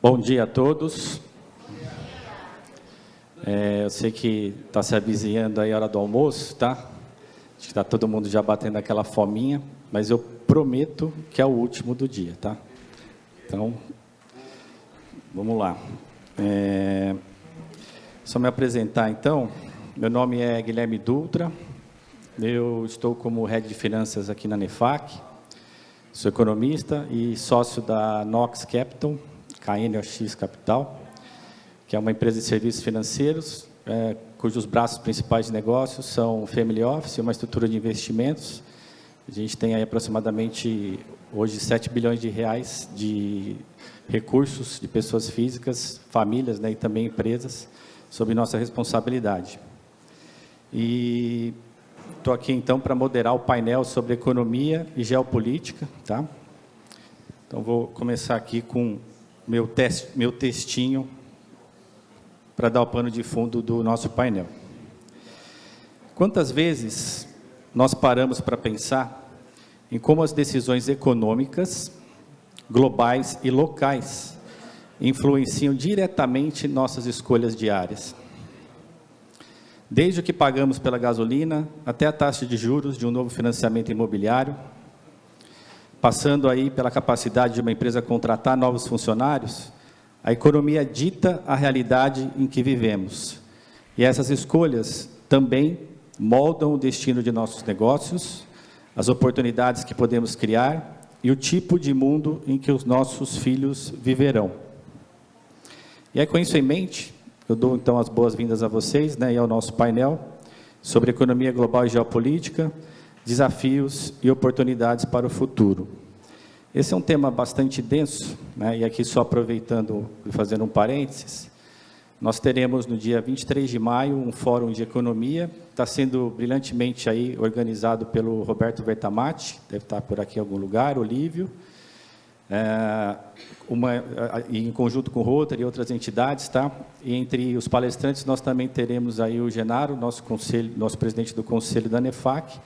Bom dia a todos. Eu sei que está se avizinhando aí a hora do almoço, tá? Acho que está todo mundo já batendo aquela fominha, mas eu prometo que é o último do dia, tá? Então, vamos lá. Só me apresentar, então. Meu nome é Guilherme Dutra, eu estou como Head de Finanças aqui na Nefac, sou economista e sócio da Nox Capital, KNOX Capital, que é uma empresa de serviços financeiros, cujos braços principais de negócios são Family Office, uma estrutura de investimentos. A gente tem aí aproximadamente, hoje, 7 bilhões de reais de recursos de pessoas físicas, famílias, né, e também empresas, sob nossa responsabilidade. E estou aqui, então, para moderar o painel sobre economia e geopolítica, tá? Então, vou começar aqui com meu textinho para dar o pano de fundo do nosso painel. Quantas vezes nós paramos para pensar em como as decisões econômicas, globais e locais influenciam diretamente nossas escolhas diárias? Desde o que pagamos pela gasolina, até a taxa de juros de um novo financiamento imobiliário, passando aí pela capacidade de uma empresa contratar novos funcionários, a economia dita a realidade em que vivemos. E essas escolhas também moldam o destino de nossos negócios, as oportunidades que podemos criar e o tipo de mundo em que os nossos filhos viverão. E é com isso em mente, eu dou então as boas-vindas a vocês, né, e ao nosso painel sobre economia global e geopolítica, desafios e oportunidades para o futuro. Esse é um tema bastante denso, né, e aqui só aproveitando e fazendo um parênteses, nós teremos no dia 23 de maio um fórum de economia, está sendo brilhantemente aí organizado pelo Roberto Vertamati, deve estar por aqui em algum lugar, Olívio, em conjunto com o Rotary e outras entidades, tá? E entre os palestrantes nós também teremos aí o Genaro, nosso presidente do conselho da Nefac.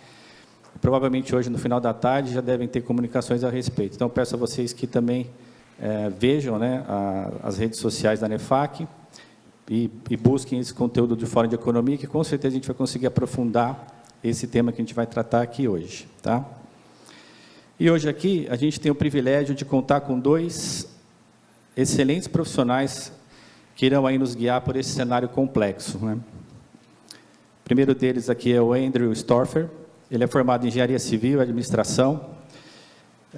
Provavelmente hoje no final da tarde já devem ter comunicações a respeito. Então peço a vocês que também vejam, né, as redes sociais da Nefac e busquem esse conteúdo de Fórum de Economia, que com certeza a gente vai conseguir aprofundar esse tema que a gente vai tratar aqui hoje, tá? E hoje aqui a gente tem o privilégio de contar com dois excelentes profissionais que irão aí nos guiar por esse cenário complexo, né? O primeiro deles aqui é o Andrew Storfer. Ele é formado em Engenharia Civil e Administração,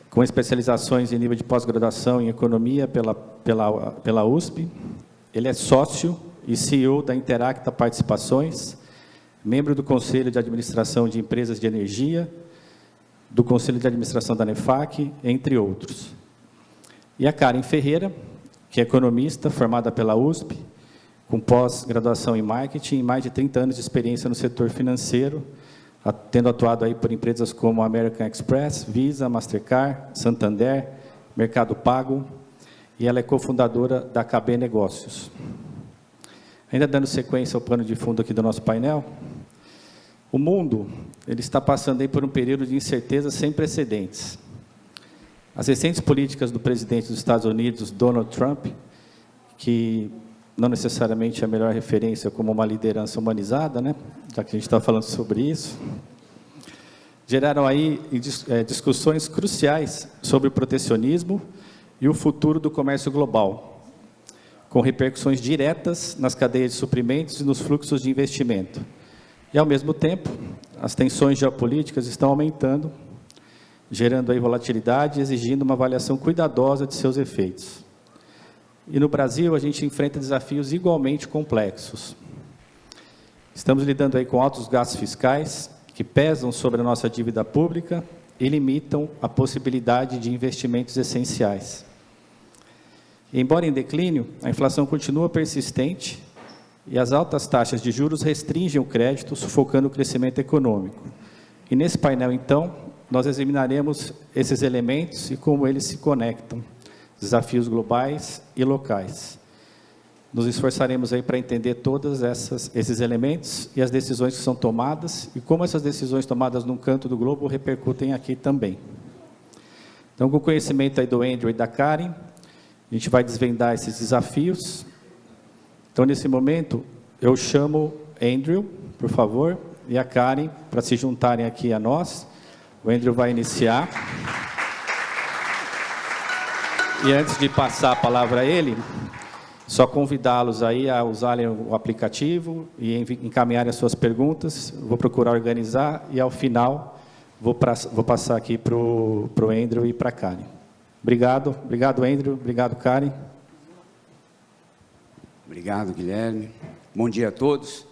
com especializações em nível de pós-graduação em Economia pela USP. Ele é sócio e CEO da Interacta Participações, membro do Conselho de Administração de Empresas de Energia, do Conselho de Administração da Nefac, entre outros. E a Karen Ferreira, que é economista, formada pela USP, com pós-graduação em marketing e mais de 30 anos de experiência no setor financeiro, tendo atuado aí por empresas como American Express, Visa, Mastercard, Santander, Mercado Pago, e ela é cofundadora da KB Negócios. Ainda dando sequência ao pano de fundo aqui do nosso painel, o mundo ele está passando aí por um período de incerteza sem precedentes. As recentes políticas do presidente dos Estados Unidos, Donald Trump, que não necessariamente é a melhor referência como uma liderança humanizada, né? Já que a gente está falando sobre isso, geraram aí discussões cruciais sobre o protecionismo e o futuro do comércio global, com repercussões diretas nas cadeias de suprimentos e nos fluxos de investimento. E, ao mesmo tempo, as tensões geopolíticas estão aumentando, gerando aí volatilidade e exigindo uma avaliação cuidadosa de seus efeitos. E no Brasil, a gente enfrenta desafios igualmente complexos. Estamos lidando aí com altos gastos fiscais, que pesam sobre a nossa dívida pública e limitam a possibilidade de investimentos essenciais. Embora em declínio, a inflação continua persistente e as altas taxas de juros restringem o crédito, sufocando o crescimento econômico. E nesse painel, então, nós examinaremos esses elementos e como eles se conectam, desafios globais e locais. Nos esforçaremos aí para entender todos esses elementos e as decisões que são tomadas e como essas decisões tomadas num canto do globo repercutem aqui também. Então, com o conhecimento aí do Andrew e da Karen, A gente vai desvendar esses desafios. Então, nesse momento, eu chamo Andrew, por favor, e a Karen, para se juntarem aqui a nós. O Andrew vai iniciar. E antes de passar a palavra a ele, só convidá-los aí a usarem o aplicativo e encaminharem as suas perguntas. Vou procurar organizar e, ao final, vou passar aqui para o Andrew e para a Karen. Obrigado. Obrigado, Andrew. Obrigado, Karen. Obrigado, Guilherme. Bom dia a todos.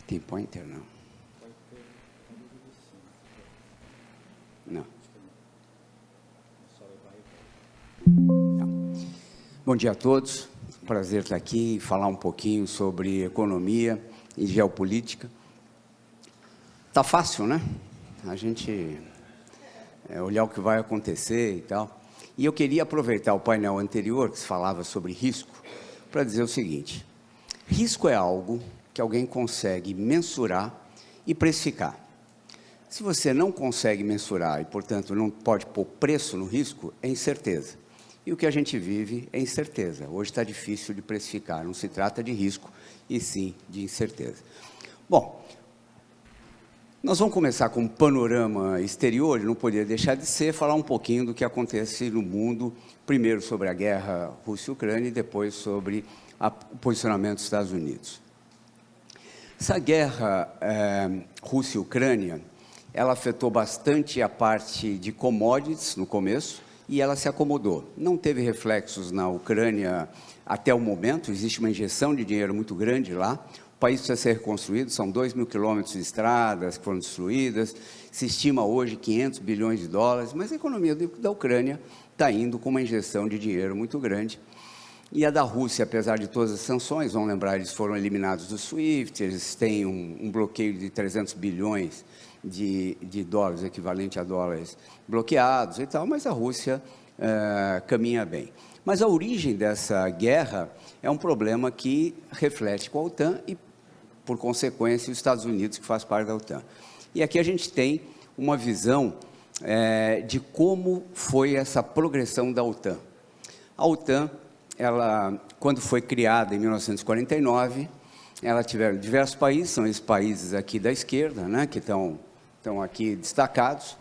Tem pointer, não? Não. Bom dia a todos. Prazer estar aqui e falar um pouquinho sobre economia e geopolítica. Tá fácil, né? A gente olhar o que vai acontecer e tal. E eu queria aproveitar o painel anterior, que se falava sobre risco, para dizer o seguinte: risco é algo que alguém consegue mensurar e precificar. Se você não consegue mensurar e, portanto, não pode pôr preço no risco, é incerteza. E o que a gente vive é incerteza. Hoje está difícil de precificar, não se trata de risco, e sim de incerteza. Bom, nós vamos começar com um panorama exterior, não poderia deixar de ser, falar um pouquinho do que acontece no mundo, primeiro sobre a guerra Rússia-Ucrânia e depois sobre o posicionamento dos Estados Unidos. Essa guerra Rússia-Ucrânia, ela afetou bastante a parte de commodities no começo, e ela se acomodou. Não teve reflexos na Ucrânia até o momento, existe uma injeção de dinheiro muito grande lá, o país precisa ser reconstruído, são 2.000 quilômetros de estradas que foram destruídas, se estima hoje 500 bilhões de dólares, mas a economia da Ucrânia está indo com uma injeção de dinheiro muito grande. E a da Rússia, apesar de todas as sanções, vamos lembrar, eles foram eliminados do SWIFT, eles têm um bloqueio de 300 bilhões de dólares, equivalente a dólares bloqueados e tal, mas a Rússia caminha bem. Mas a origem dessa guerra é um problema que reflete com a OTAN e, por consequência, os Estados Unidos, que faz parte da OTAN. E aqui a gente tem uma visão de como foi essa progressão da OTAN. A OTAN, ela, quando foi criada em 1949, ela tiveram diversos países, são esses países aqui da esquerda, né, que estão aqui destacados,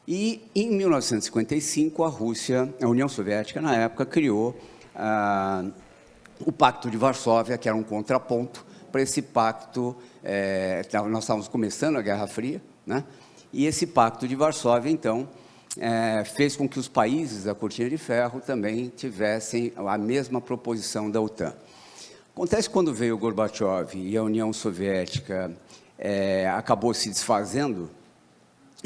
e em 1955 a Rússia, a União Soviética na época, criou o Pacto de Varsóvia, que era um contraponto para esse pacto, nós estávamos começando a Guerra Fria, né, e esse Pacto de Varsóvia, então, fez com que os países da Cortina de Ferro também tivessem a mesma proposição da OTAN. Acontece quando veio o Gorbachev e a União Soviética acabou se desfazendo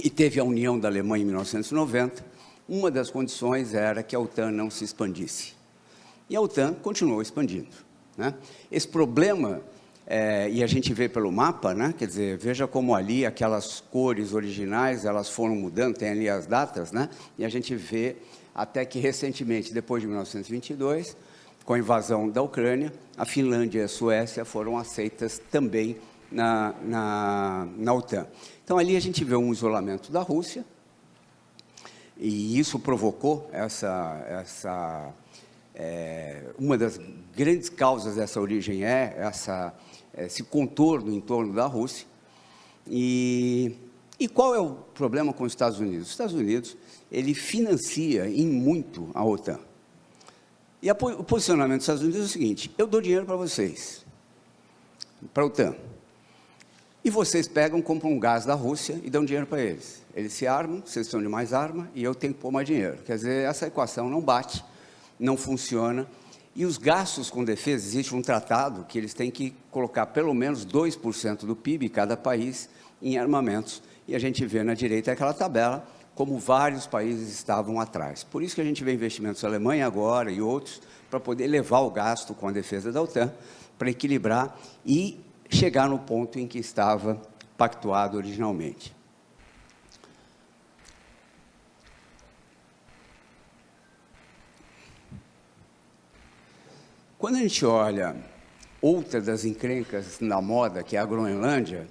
e teve a união da Alemanha em 1990, uma das condições era que a OTAN não se expandisse. E a OTAN continuou expandindo, né? Esse problema, e a gente vê pelo mapa, né? Quer dizer, veja como ali aquelas cores originais, elas foram mudando, tem ali as datas, né? E a gente vê até que recentemente, depois de 1922, com a invasão da Ucrânia, a Finlândia e a Suécia foram aceitas também na OTAN. Então, ali a gente vê um isolamento da Rússia, e isso provocou uma das grandes causas dessa origem esse contorno em torno da Rússia. E qual é o problema com os Estados Unidos? Os Estados Unidos, ele financia em muito a OTAN. E o posicionamento dos Estados Unidos é o seguinte: eu dou dinheiro para vocês, para a OTAN, e vocês pegam, compram um gás da Rússia e dão dinheiro para eles. Eles se armam, vocês precisam de mais arma e eu tenho que pôr mais dinheiro. Quer dizer, essa equação não bate, não funciona. E os gastos com defesa, existe um tratado que eles têm que colocar pelo menos 2% do PIB, cada país, em armamentos. E a gente vê na direita aquela tabela, como vários países estavam atrás. Por isso que a gente vê investimentos da Alemanha agora e outros, para poder elevar o gasto com a defesa da OTAN, para equilibrar e chegar no ponto em que estava pactuado originalmente. Quando a gente olha outra das encrencas na moda, que é a Groenlândia,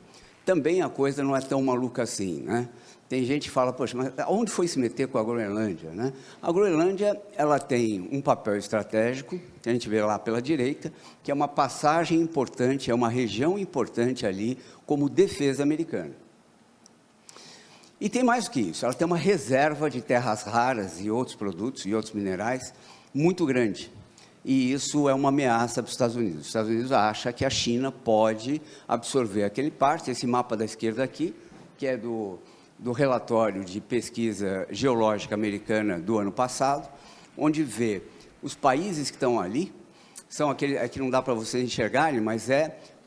também a coisa não é tão maluca assim, né? Tem gente que fala, poxa, mas onde foi se meter com a Groenlândia, né? A Groenlândia, ela tem um papel estratégico, que a gente vê lá pela direita, que é uma passagem importante, é uma região importante ali, como defesa americana. E tem mais do que isso, ela tem uma reserva de terras raras e outros produtos e outros minerais muito grande. E isso é uma ameaça para os Estados Unidos. Os Estados Unidos acham que a China pode absorver aquele parte, esse mapa da esquerda aqui, que é do relatório de pesquisa geológica americana do ano passado, onde vê os países que estão ali, são aqueles que não dá para vocês enxergarem, mas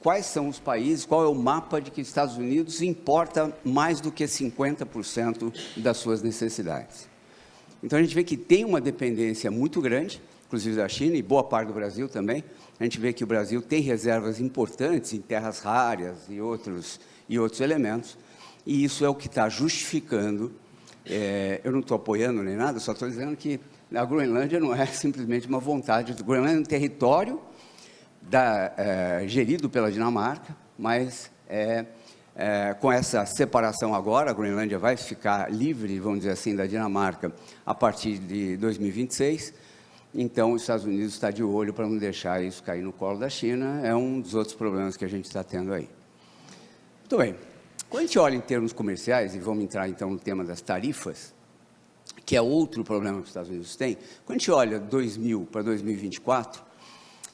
quais são os países, qual é o mapa de que os Estados Unidos importa mais do que 50% das suas necessidades. Então, a gente vê que tem uma dependência muito grande, inclusive da China, e boa parte do Brasil também. A gente vê que o Brasil tem reservas importantes em terras raras e outros elementos, e isso é o que está justificando, eu não estou apoiando nem nada, só estou dizendo que a Groenlândia não é simplesmente uma vontade. A Groenlândia é um território gerido pela Dinamarca, mas com essa separação agora, a Groenlândia vai ficar livre, vamos dizer assim, da Dinamarca a partir de 2026, então os Estados Unidos está de olho para não deixar isso cair no colo da China, é um dos outros problemas que a gente está tendo aí. Muito bem. Quando a gente olha em termos comerciais, e vamos entrar então no tema das tarifas, que é outro problema que os Estados Unidos têm, quando a gente olha 2000 para 2024,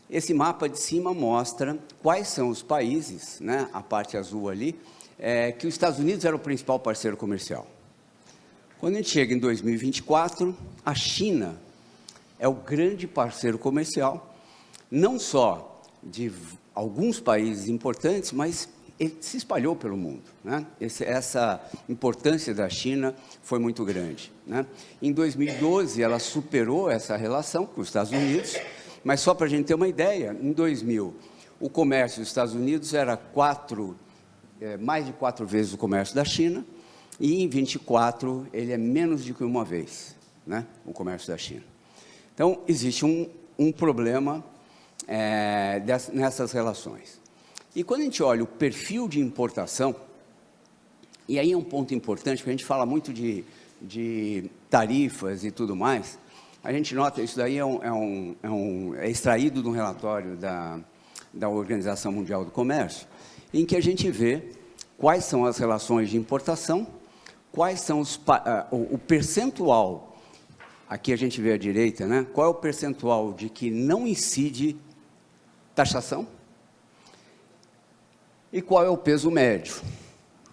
esse mapa de cima mostra quais são os países, né, a parte azul ali, que os Estados Unidos era o principal parceiro comercial. Quando a gente chega em 2024, a China é o grande parceiro comercial, não só de alguns países importantes, mas ele se espalhou pelo mundo, né? Essa importância da China foi muito grande, né? Em 2012, ela superou essa relação com os Estados Unidos, mas só para a gente ter uma ideia, em 2000, o comércio dos Estados Unidos era mais de 4 vezes o comércio da China, e em 24, ele é menos de que uma vez, né, o comércio da China. Então, existe um problema nessas relações. E quando a gente olha o perfil de importação, e aí é um ponto importante, porque a gente fala muito de tarifas e tudo mais, a gente nota, isso daí é extraído de um relatório da Organização Mundial do Comércio, em que a gente vê quais são as relações de importação, quais são o percentual, aqui a gente vê à direita, né? Qual é o percentual de que não incide taxação, e qual é o peso médio.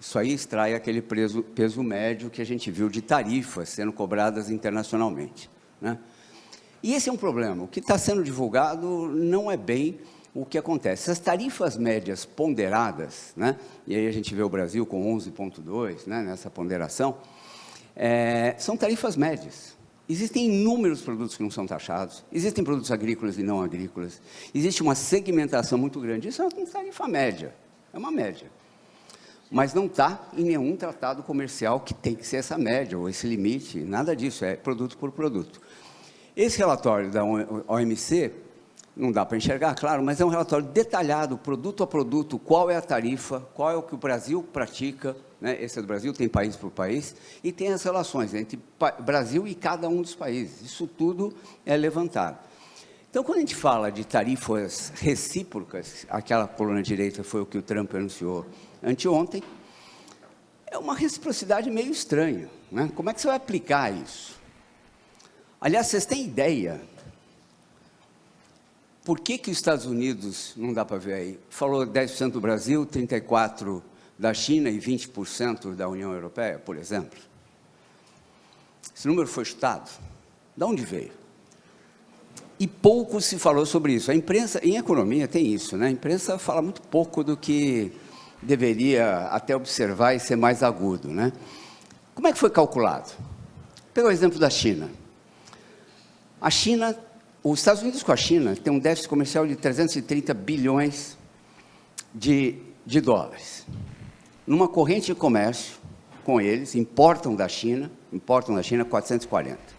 Isso aí extrai aquele peso médio que a gente viu de tarifas sendo cobradas internacionalmente, né? E esse é um problema. O que está sendo divulgado não é bem o que acontece. As tarifas médias ponderadas, né? E aí a gente vê o Brasil com 11,2, né, nessa ponderação, são tarifas médias. Existem inúmeros produtos que não são taxados, existem produtos agrícolas e não agrícolas, existe uma segmentação muito grande. Isso é uma tarifa média. É uma média, mas não está em nenhum tratado comercial que tem que ser essa média, ou esse limite, nada disso, é produto por produto. Esse relatório da OMC, não dá para enxergar, claro, mas é um relatório detalhado, produto a produto, qual é a tarifa, qual é o que o Brasil pratica, né? Esse é do Brasil, tem país por país, e tem as relações entre Brasil e cada um dos países, isso tudo é levantado. Então, quando a gente fala de tarifas recíprocas, aquela coluna direita foi o que o Trump anunciou anteontem, é uma reciprocidade meio estranha, né? Como é que você vai aplicar isso? Aliás, vocês têm ideia por que os Estados Unidos, não dá para ver aí, falou 10% do Brasil, 34% da China e 20% da União Europeia, por exemplo? Esse número foi chutado. De onde veio? E pouco se falou sobre isso. A imprensa, em economia, tem isso, né? A imprensa fala muito pouco do que deveria até observar e ser mais agudo, né? Como é que foi calculado? Pega o exemplo da China. A China, os Estados Unidos com a China tem um déficit comercial de 330 bilhões de dólares. Numa corrente de comércio com eles, importam da China 440.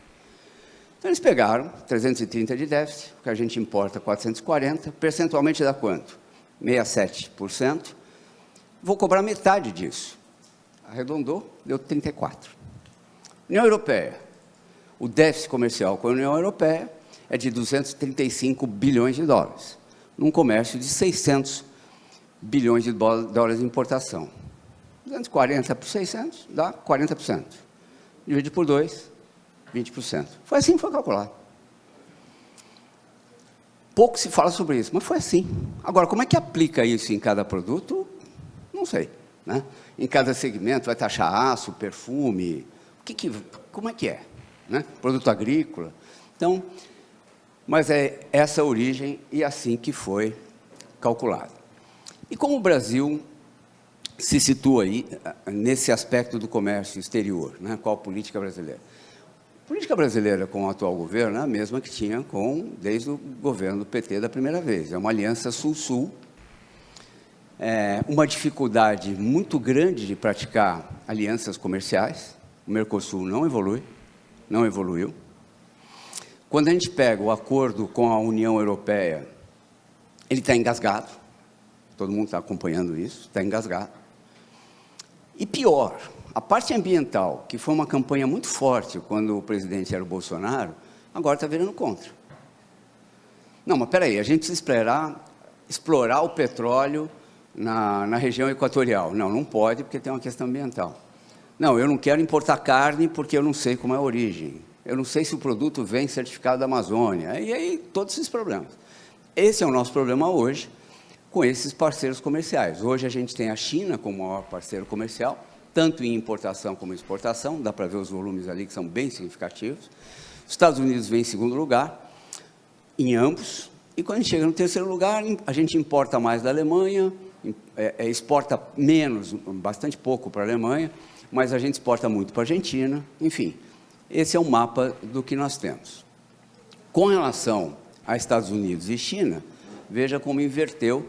Então, eles pegaram 330 de déficit, que a gente importa 440, percentualmente dá quanto? 67%, vou cobrar metade disso. Arredondou, deu 34. União Europeia. O déficit comercial com a União Europeia é de 235 bilhões de dólares, num comércio de 600 bilhões de dólares de importação. 240 por 600 dá 40%. Divide por 2, 20%. Foi assim que foi calculado. Pouco se fala sobre isso, mas foi assim. Agora, como é que aplica isso em cada produto? Não sei, né? Em cada segmento vai taxar aço, perfume, como é que é? Né? Produto agrícola. Então, mas é essa a origem e assim que foi calculado. E como o Brasil se situa aí nesse aspecto do comércio exterior, né? Qual a política brasileira? A política brasileira com o atual governo é a mesma que tinha desde o governo do PT da primeira vez. É uma aliança Sul-Sul, uma dificuldade muito grande de praticar alianças comerciais. O Mercosul não evoluiu. Quando a gente pega o acordo com a União Europeia, ele está engasgado, todo mundo está acompanhando isso, está engasgado. E pior, a parte ambiental, que foi uma campanha muito forte quando o presidente era o Bolsonaro, agora está virando contra. Não, mas espera aí, a gente precisa explorar o petróleo na região equatorial. Não pode, porque tem uma questão ambiental. Não, eu não quero importar carne porque eu não sei como é a origem. Eu não sei se o produto vem certificado da Amazônia. E aí, todos esses problemas. Esse é o nosso problema hoje com esses parceiros comerciais. Hoje a gente tem a China como maior parceiro comercial, tanto em importação como em exportação. Dá para ver os volumes ali que são bem significativos. Os Estados Unidos vem em segundo lugar, em ambos. E quando a gente chega no terceiro lugar, a gente importa mais da Alemanha, exporta menos, bastante pouco para a Alemanha, mas a gente exporta muito para a Argentina, enfim. Esse é o mapa do que nós temos. Com relação a Estados Unidos e China, veja como inverteu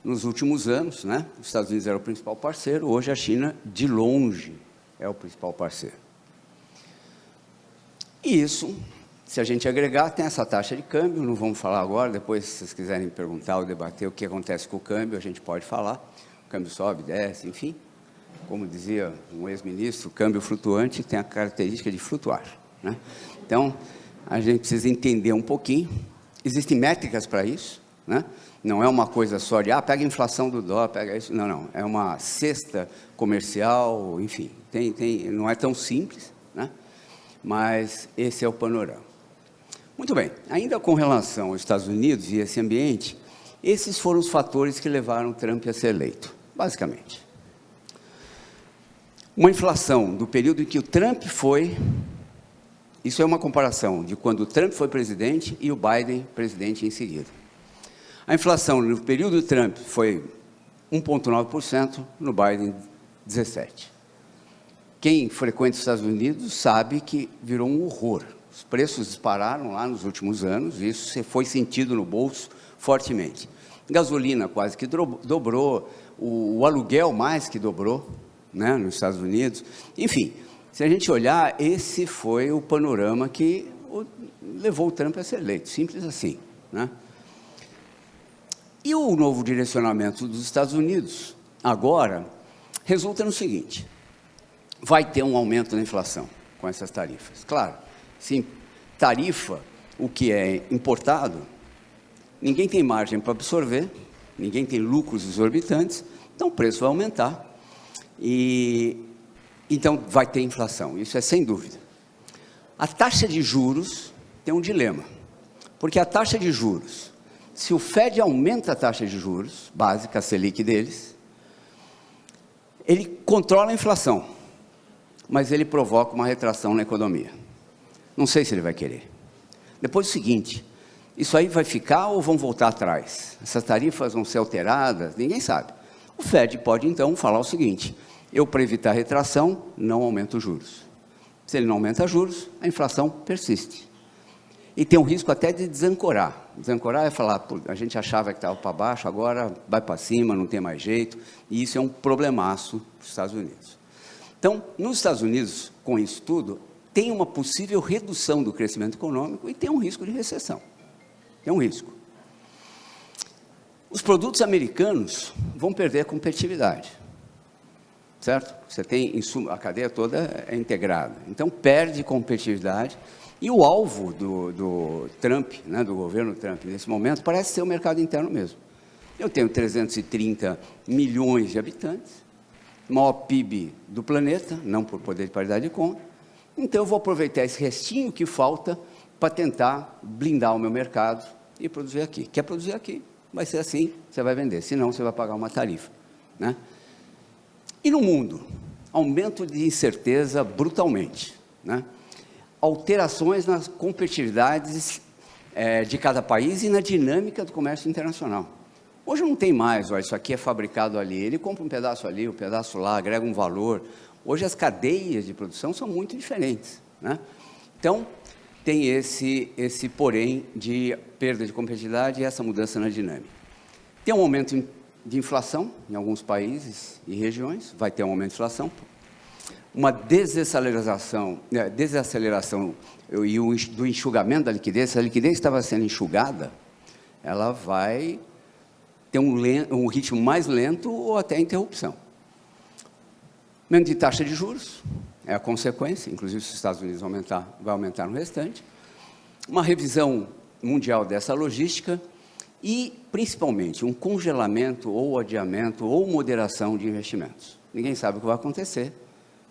nos últimos anos, né? Os Estados Unidos era o principal parceiro, hoje a China, de longe, é o principal parceiro. E isso, se a gente agregar, tem essa taxa de câmbio, não vamos falar agora, depois, se vocês quiserem perguntar ou debater o que acontece com o câmbio, a gente pode falar. O câmbio sobe, desce, enfim. Como dizia um ex-ministro, o câmbio flutuante tem a característica de flutuar, né? Então, a gente precisa entender um pouquinho. Existem métricas para isso, né? Não é uma coisa só de, pega a inflação do dólar, pega isso. Não. É uma cesta comercial, enfim. Não é tão simples, né? Mas esse é o panorama. Muito bem. Ainda com relação aos Estados Unidos e esse ambiente, esses foram os fatores que levaram Trump a ser eleito, basicamente. Uma inflação do período em que o Trump foi... Isso é uma comparação de quando o Trump foi presidente e o Biden presidente em seguida. A inflação no período do Trump foi 1,9%, no Biden 17%. Quem frequenta os Estados Unidos sabe que virou um horror. Os preços dispararam lá nos últimos anos, e isso foi sentido no bolso fortemente. Gasolina quase que dobrou, o aluguel mais que dobrou, né, nos Estados Unidos. Enfim, se a gente olhar, esse foi o panorama que levou o Trump a ser eleito, simples assim, né? E o novo direcionamento dos Estados Unidos, agora, resulta no seguinte: vai ter um aumento da inflação com essas tarifas. Claro, sim, tarifa, o que é importado, ninguém tem margem para absorver, ninguém tem lucros exorbitantes, então o preço vai aumentar. E então vai ter inflação, isso é sem dúvida. A taxa de juros tem um dilema, porque a taxa de juros, se o Fed aumenta a taxa de juros básica, a Selic deles, ele controla a inflação, mas ele provoca uma retração na economia. Não sei se ele vai querer. Depois o seguinte, isso aí vai ficar ou vão voltar atrás? Essas tarifas vão ser alteradas? Ninguém sabe. O Fed pode então falar o seguinte: eu, para evitar retração, não aumento os juros. Se ele não aumenta juros, a inflação persiste. E tem um risco até de desancorar. Desancorar é falar, a gente achava que estava para baixo, agora vai para cima, não tem mais jeito. E isso é um problemaço para os Estados Unidos. Então, nos Estados Unidos, com isso tudo, tem uma possível redução do crescimento econômico e tem um risco de recessão. Tem um risco. Os produtos americanos vão perder a competitividade. certo? Você tem insumo, a cadeia toda é integrada. Então, perde competitividade. E o alvo do Trump, né, do governo Trump, nesse momento, parece ser o mercado interno mesmo. Eu tenho 330 milhões de habitantes, maior PIB do planeta, não por poder de paridade de conta, então eu vou aproveitar esse restinho que falta para tentar blindar o meu mercado e produzir aqui. Quer produzir aqui? Vai ser assim, você vai vender, senão você vai pagar uma tarifa, né? E no mundo? Aumento de incerteza brutalmente, né? Alterações nas competitividades de cada país e na dinâmica do comércio internacional. Hoje não tem mais, ó, isso aqui é fabricado ali, ele compra um pedaço ali, um pedaço lá, agrega um valor. Hoje as cadeias de produção são muito diferentes, né? Então, tem esse porém de perda de competitividade e essa mudança na dinâmica. Tem um aumento de inflação em alguns países e regiões, vai ter um aumento de inflação, uma desaceleração do enxugamento da liquidez. Se a liquidez estava sendo enxugada, ela vai ter um ritmo mais lento ou até interrupção. Aumento de taxa de juros é a consequência, inclusive se os Estados Unidos vai aumentar no restante. Uma revisão mundial dessa logística e, principalmente, um congelamento ou adiamento ou moderação de investimentos. Ninguém sabe o que vai acontecer,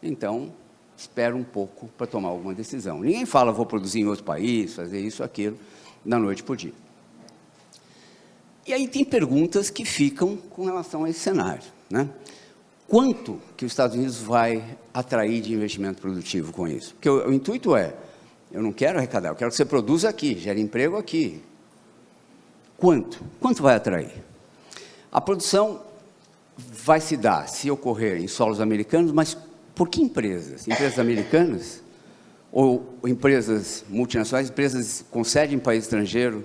então espera um pouco para tomar alguma decisão. Ninguém fala, vou produzir em outro país, fazer isso, aquilo, da noite para o dia. E aí tem perguntas que ficam com relação a esse cenário, né? Quanto que os Estados Unidos vai atrair de investimento produtivo com isso? Porque o intuito é, eu não quero arrecadar, eu quero que você produza aqui, gere emprego aqui. Quanto? Quanto vai atrair? A produção vai se dar, se ocorrer em solos americanos, mas por que empresas? Empresas americanas? Ou empresas multinacionais, empresas com sede em país estrangeiro,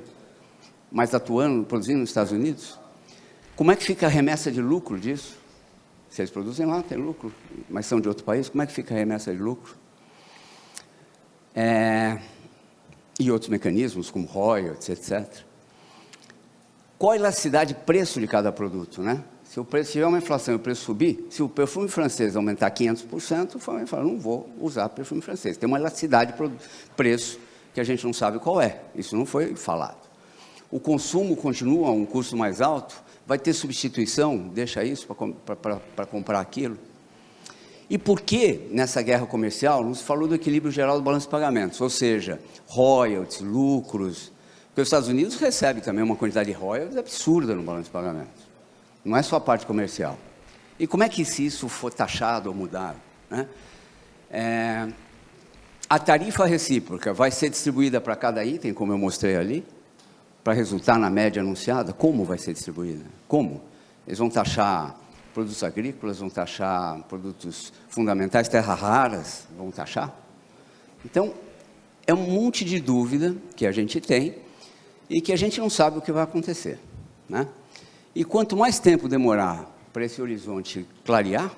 mas atuando, produzindo nos Estados Unidos? Como é que fica a remessa de lucro disso? Se eles produzem lá, tem lucro, mas são de outro país, como é que fica a remessa de lucro? E outros mecanismos, como royalties, etc. Qual a elasticidade de preço de cada produto, né? Se o preço tiver uma inflação e o preço subir, se o perfume francês aumentar 500%, o fabricante fala, não vou usar perfume francês. Tem uma elasticidade de preço que a gente não sabe qual é, isso não foi falado. O consumo continua a um custo mais alto, vai ter substituição, deixa isso para comprar aquilo. E por que, nessa guerra comercial, não se falou do equilíbrio geral do balanço de pagamentos, ou seja, royalties, lucros, porque os Estados Unidos recebem também uma quantidade de royalties absurda no balanço de pagamentos, não é só a parte comercial. E como é que se isso for taxado ou mudado, né? A tarifa recíproca vai ser distribuída para cada item, como eu mostrei ali, para resultar na média anunciada. Como vai ser distribuída? Como? Eles vão taxar produtos agrícolas, vão taxar produtos fundamentais, terras raras, vão taxar? Então, é um monte de dúvida que a gente tem e que a gente não sabe o que vai acontecer, né? E quanto mais tempo demorar para esse horizonte clarear,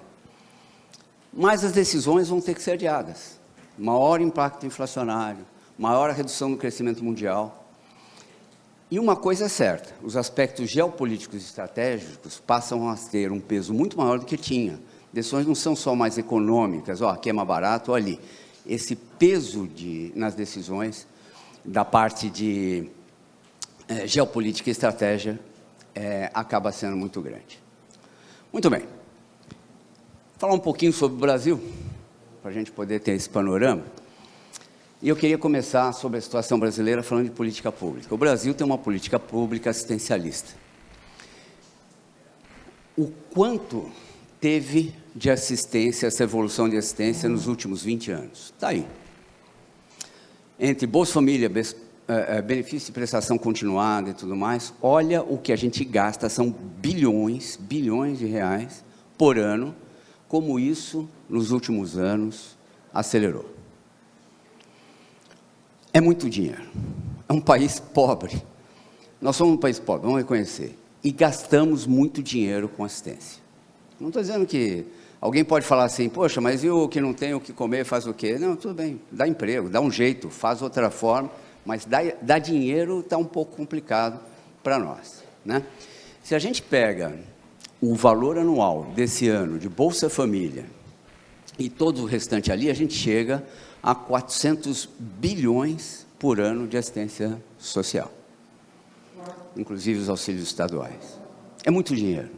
mais as decisões vão ter que ser adiadas. Maior impacto inflacionário, maior a redução do crescimento mundial. E uma coisa é certa, os aspectos geopolíticos e estratégicos passam a ter um peso muito maior do que tinha. Decisões não são só mais econômicas, ó, aqui é mais barato, ou ali. Esse peso nas decisões da parte de geopolítica e estratégia acaba sendo muito grande. Muito bem. Falar um pouquinho sobre o Brasil, para a gente poder ter esse panorama. E eu queria começar sobre a situação brasileira falando de política pública. O Brasil tem uma política pública assistencialista. O quanto teve de assistência, essa evolução de assistência nos últimos 20 anos? Está aí. Entre Bolsa Família, benefício de prestação continuada e tudo mais, olha o que a gente gasta, são bilhões de reais por ano, como isso, nos últimos anos, acelerou. É muito dinheiro. É um país pobre. Nós somos um país pobre, vamos reconhecer. E gastamos muito dinheiro com assistência. Não estou dizendo que alguém pode falar assim, poxa, mas e o que não tem o que comer faz o quê? Não, tudo bem, dá emprego, dá um jeito, faz outra forma, mas dar dinheiro está um pouco complicado para nós, né? Se a gente pega o valor anual desse ano de Bolsa Família e todo o restante ali, a gente chega a 400 bilhões por ano de assistência social, inclusive os auxílios estaduais. É muito dinheiro.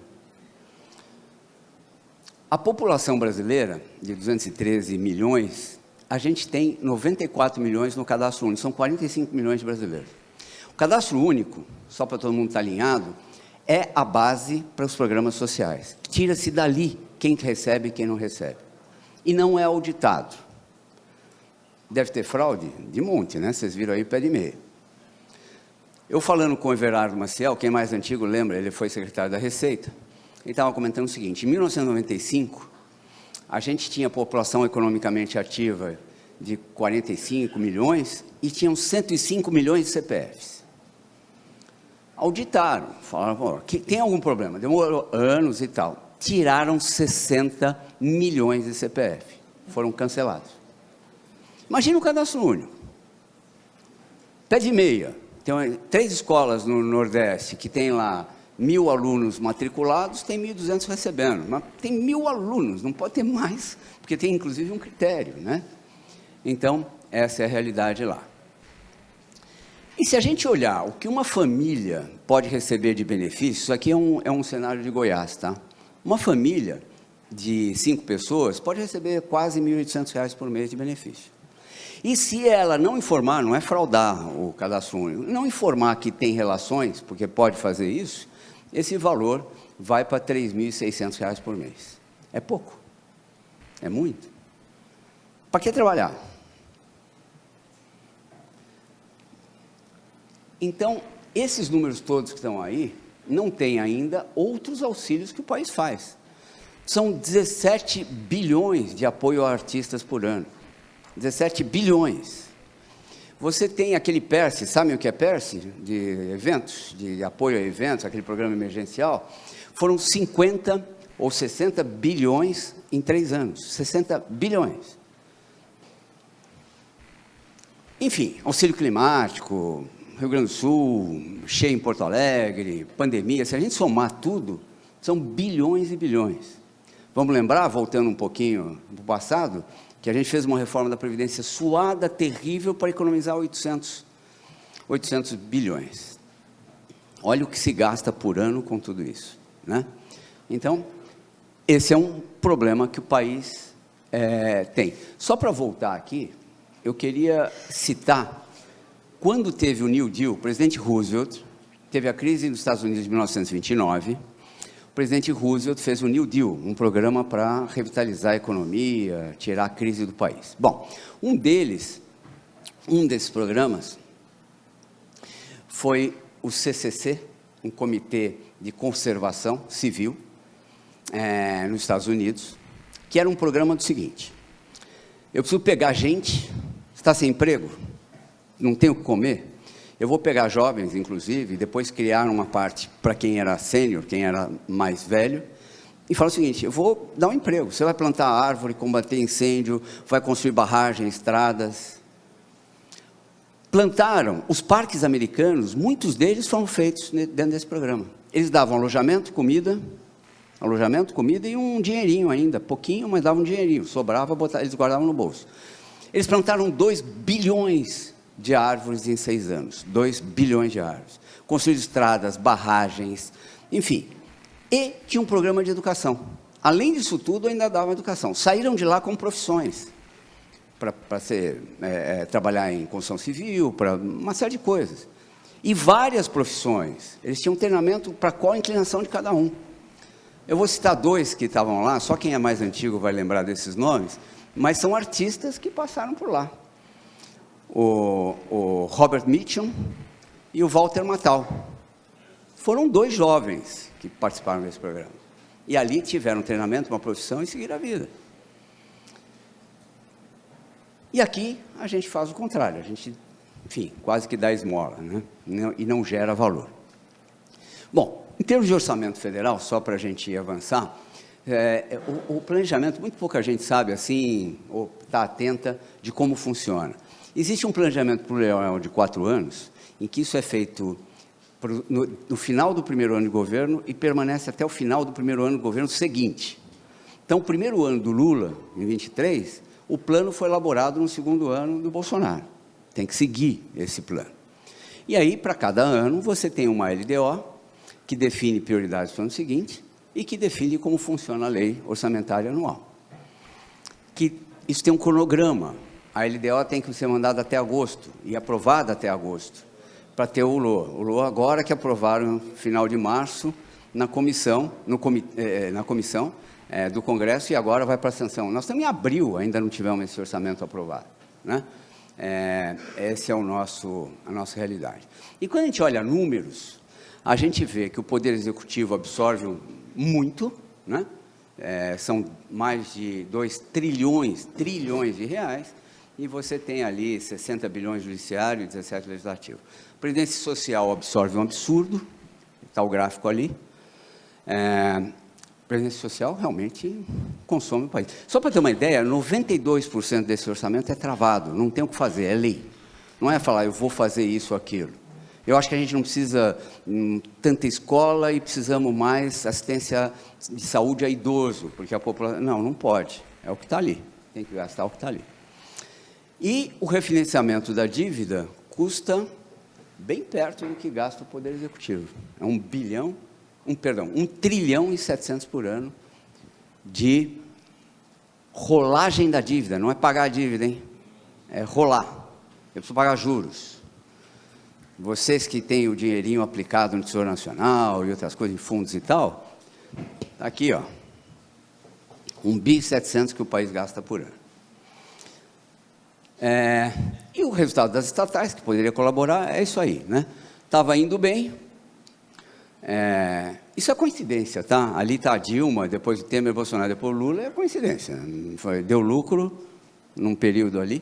A população brasileira, de 213 milhões, a gente tem 94 milhões no cadastro único, são 45 milhões de brasileiros. O cadastro único, só para todo mundo estar alinhado, é a base para os programas sociais. Tira-se dali quem recebe e quem não recebe. E não é auditado. Deve ter fraude? De monte, né? Vocês viram aí, pé de meia. Eu falando com o Everardo Maciel, quem é mais antigo lembra, ele foi secretário da Receita, ele estava comentando o seguinte: em 1995, a gente tinha população economicamente ativa de 45 milhões e tinham 105 milhões de CPFs. Auditaram, falaram, que tem algum problema, demorou anos e tal. Tiraram 60 milhões de CPF, foram cancelados. Imagina o cadastro único. Pé de meia, tem 3 escolas no Nordeste que tem lá 1.000 alunos matriculados, tem 1.200 recebendo, mas tem 1.000 alunos, não pode ter mais, porque tem inclusive um critério, né? Então, essa é a realidade lá. E se a gente olhar o que uma família pode receber de benefícios, isso aqui é um cenário de Goiás, tá? Uma família de 5 pessoas pode receber quase R$ 1.800 por mês de benefício. E se ela não informar, não é fraudar o cadastro único, não informar que tem relações, porque pode fazer isso, esse valor vai para R$ 3.600 por mês. É pouco? É muito? Para que trabalhar? Então, esses números todos que estão aí, não tem ainda outros auxílios que o país faz. São 17 bilhões de apoio a artistas por ano. 17 bilhões. Você tem aquele PERSE, sabem o que é PERSE? De eventos, de apoio a eventos, aquele programa emergencial. Foram 50 ou 60 bilhões em 3 anos. 60 bilhões. Enfim, auxílio climático, Rio Grande do Sul, cheia em Porto Alegre, pandemia. Se a gente somar tudo, são bilhões e bilhões. Vamos lembrar, voltando um pouquinho para o passado, que a gente fez uma reforma da Previdência suada, terrível, para economizar 800 bilhões. Olha o que se gasta por ano com tudo isso, né? Então, esse é um problema que o país tem. Só para voltar aqui, eu queria citar, quando teve o New Deal, o presidente Roosevelt, teve a crise nos Estados Unidos de 1929, o presidente Roosevelt fez o New Deal, um programa para revitalizar a economia, tirar a crise do país. Bom, um desses programas foi o CCC, um comitê de conservação civil nos Estados Unidos, que era um programa do seguinte: eu preciso pegar gente, está sem emprego, não tem o que comer, eu vou pegar jovens, inclusive, depois criar uma parte para quem era sênior, quem era mais velho, e falar o seguinte: eu vou dar um emprego, você vai plantar árvore, combater incêndio, vai construir barragens, estradas. Plantaram os parques americanos, muitos deles foram feitos dentro desse programa. Eles davam alojamento, comida e um dinheirinho ainda, pouquinho, mas davam um dinheirinho, sobrava, eles guardavam no bolso. Eles plantaram 2 bilhões de árvores em 6 anos, 2 bilhões de árvores, construíram estradas, barragens, enfim, e tinha um programa de educação. Além disso tudo, ainda davam educação. Saíram de lá com profissões, para trabalhar em construção civil, para uma série de coisas. E várias profissões, eles tinham treinamento para qual a inclinação de cada um. Eu vou citar 2 que estavam lá, só quem é mais antigo vai lembrar desses nomes, mas são artistas que passaram por lá. O Robert Mitchum e o Walter Matthau. Foram 2 jovens que participaram desse programa. E ali tiveram treinamento, uma profissão e seguiram a vida. E aqui a gente faz o contrário, a gente, enfim, quase que dá esmola, né? E não gera valor. Bom, em termos de orçamento federal, só para a gente avançar, o planejamento, muito pouca gente sabe assim, ou está atenta de como funciona. Existe um planejamento plurianual de 4 anos, em que isso é feito no final do primeiro ano de governo e permanece até o final do primeiro ano do governo seguinte. Então, o primeiro ano do Lula, em 23, o plano foi elaborado no segundo ano do Bolsonaro. Tem que seguir esse plano. E aí, para cada ano, você tem uma LDO que define prioridades para o ano seguinte e que define como funciona a lei orçamentária anual. Isso tem um cronograma. A LDO tem que ser mandada até agosto e aprovada até agosto, para ter o LOA. O LOA agora que aprovaram no final de março na comissão, do Congresso, e agora vai para a sanção. Nós estamos em abril, ainda não tivemos esse orçamento aprovado, né? Essa é a nossa realidade. E quando a gente olha números, a gente vê que o Poder Executivo absorve muito, né? São mais de 2 trilhões de reais, e você tem ali 60 bilhões de judiciário e 17 legislativo. A Previdência Social absorve um absurdo, está o gráfico ali. A Previdência Social realmente consome o país. Só para ter uma ideia, 92% desse orçamento é travado, não tem o que fazer, é lei. Não é falar, eu vou fazer isso ou aquilo. Eu acho que a gente não precisa tanta escola e precisamos mais assistência de saúde a idoso, porque a população... Não pode, é o que está ali, tem que gastar o que está ali. E o refinanciamento da dívida custa bem perto do que gasta o Poder Executivo. É 1 trilhão e 700 por ano de rolagem da dívida. Não é pagar a dívida, hein? É rolar. Eu preciso pagar juros. Vocês que têm o dinheirinho aplicado no Tesouro Nacional e outras coisas, em fundos e tal, tá aqui, ó, 1 bi 700 que o país gasta por ano. E o resultado das estatais, que poderia colaborar, é isso aí, né? Estava indo bem. Isso é coincidência, tá? Ali está a Dilma, depois o Temer, Bolsonaro, depois o Lula, é coincidência. Deu lucro num período ali,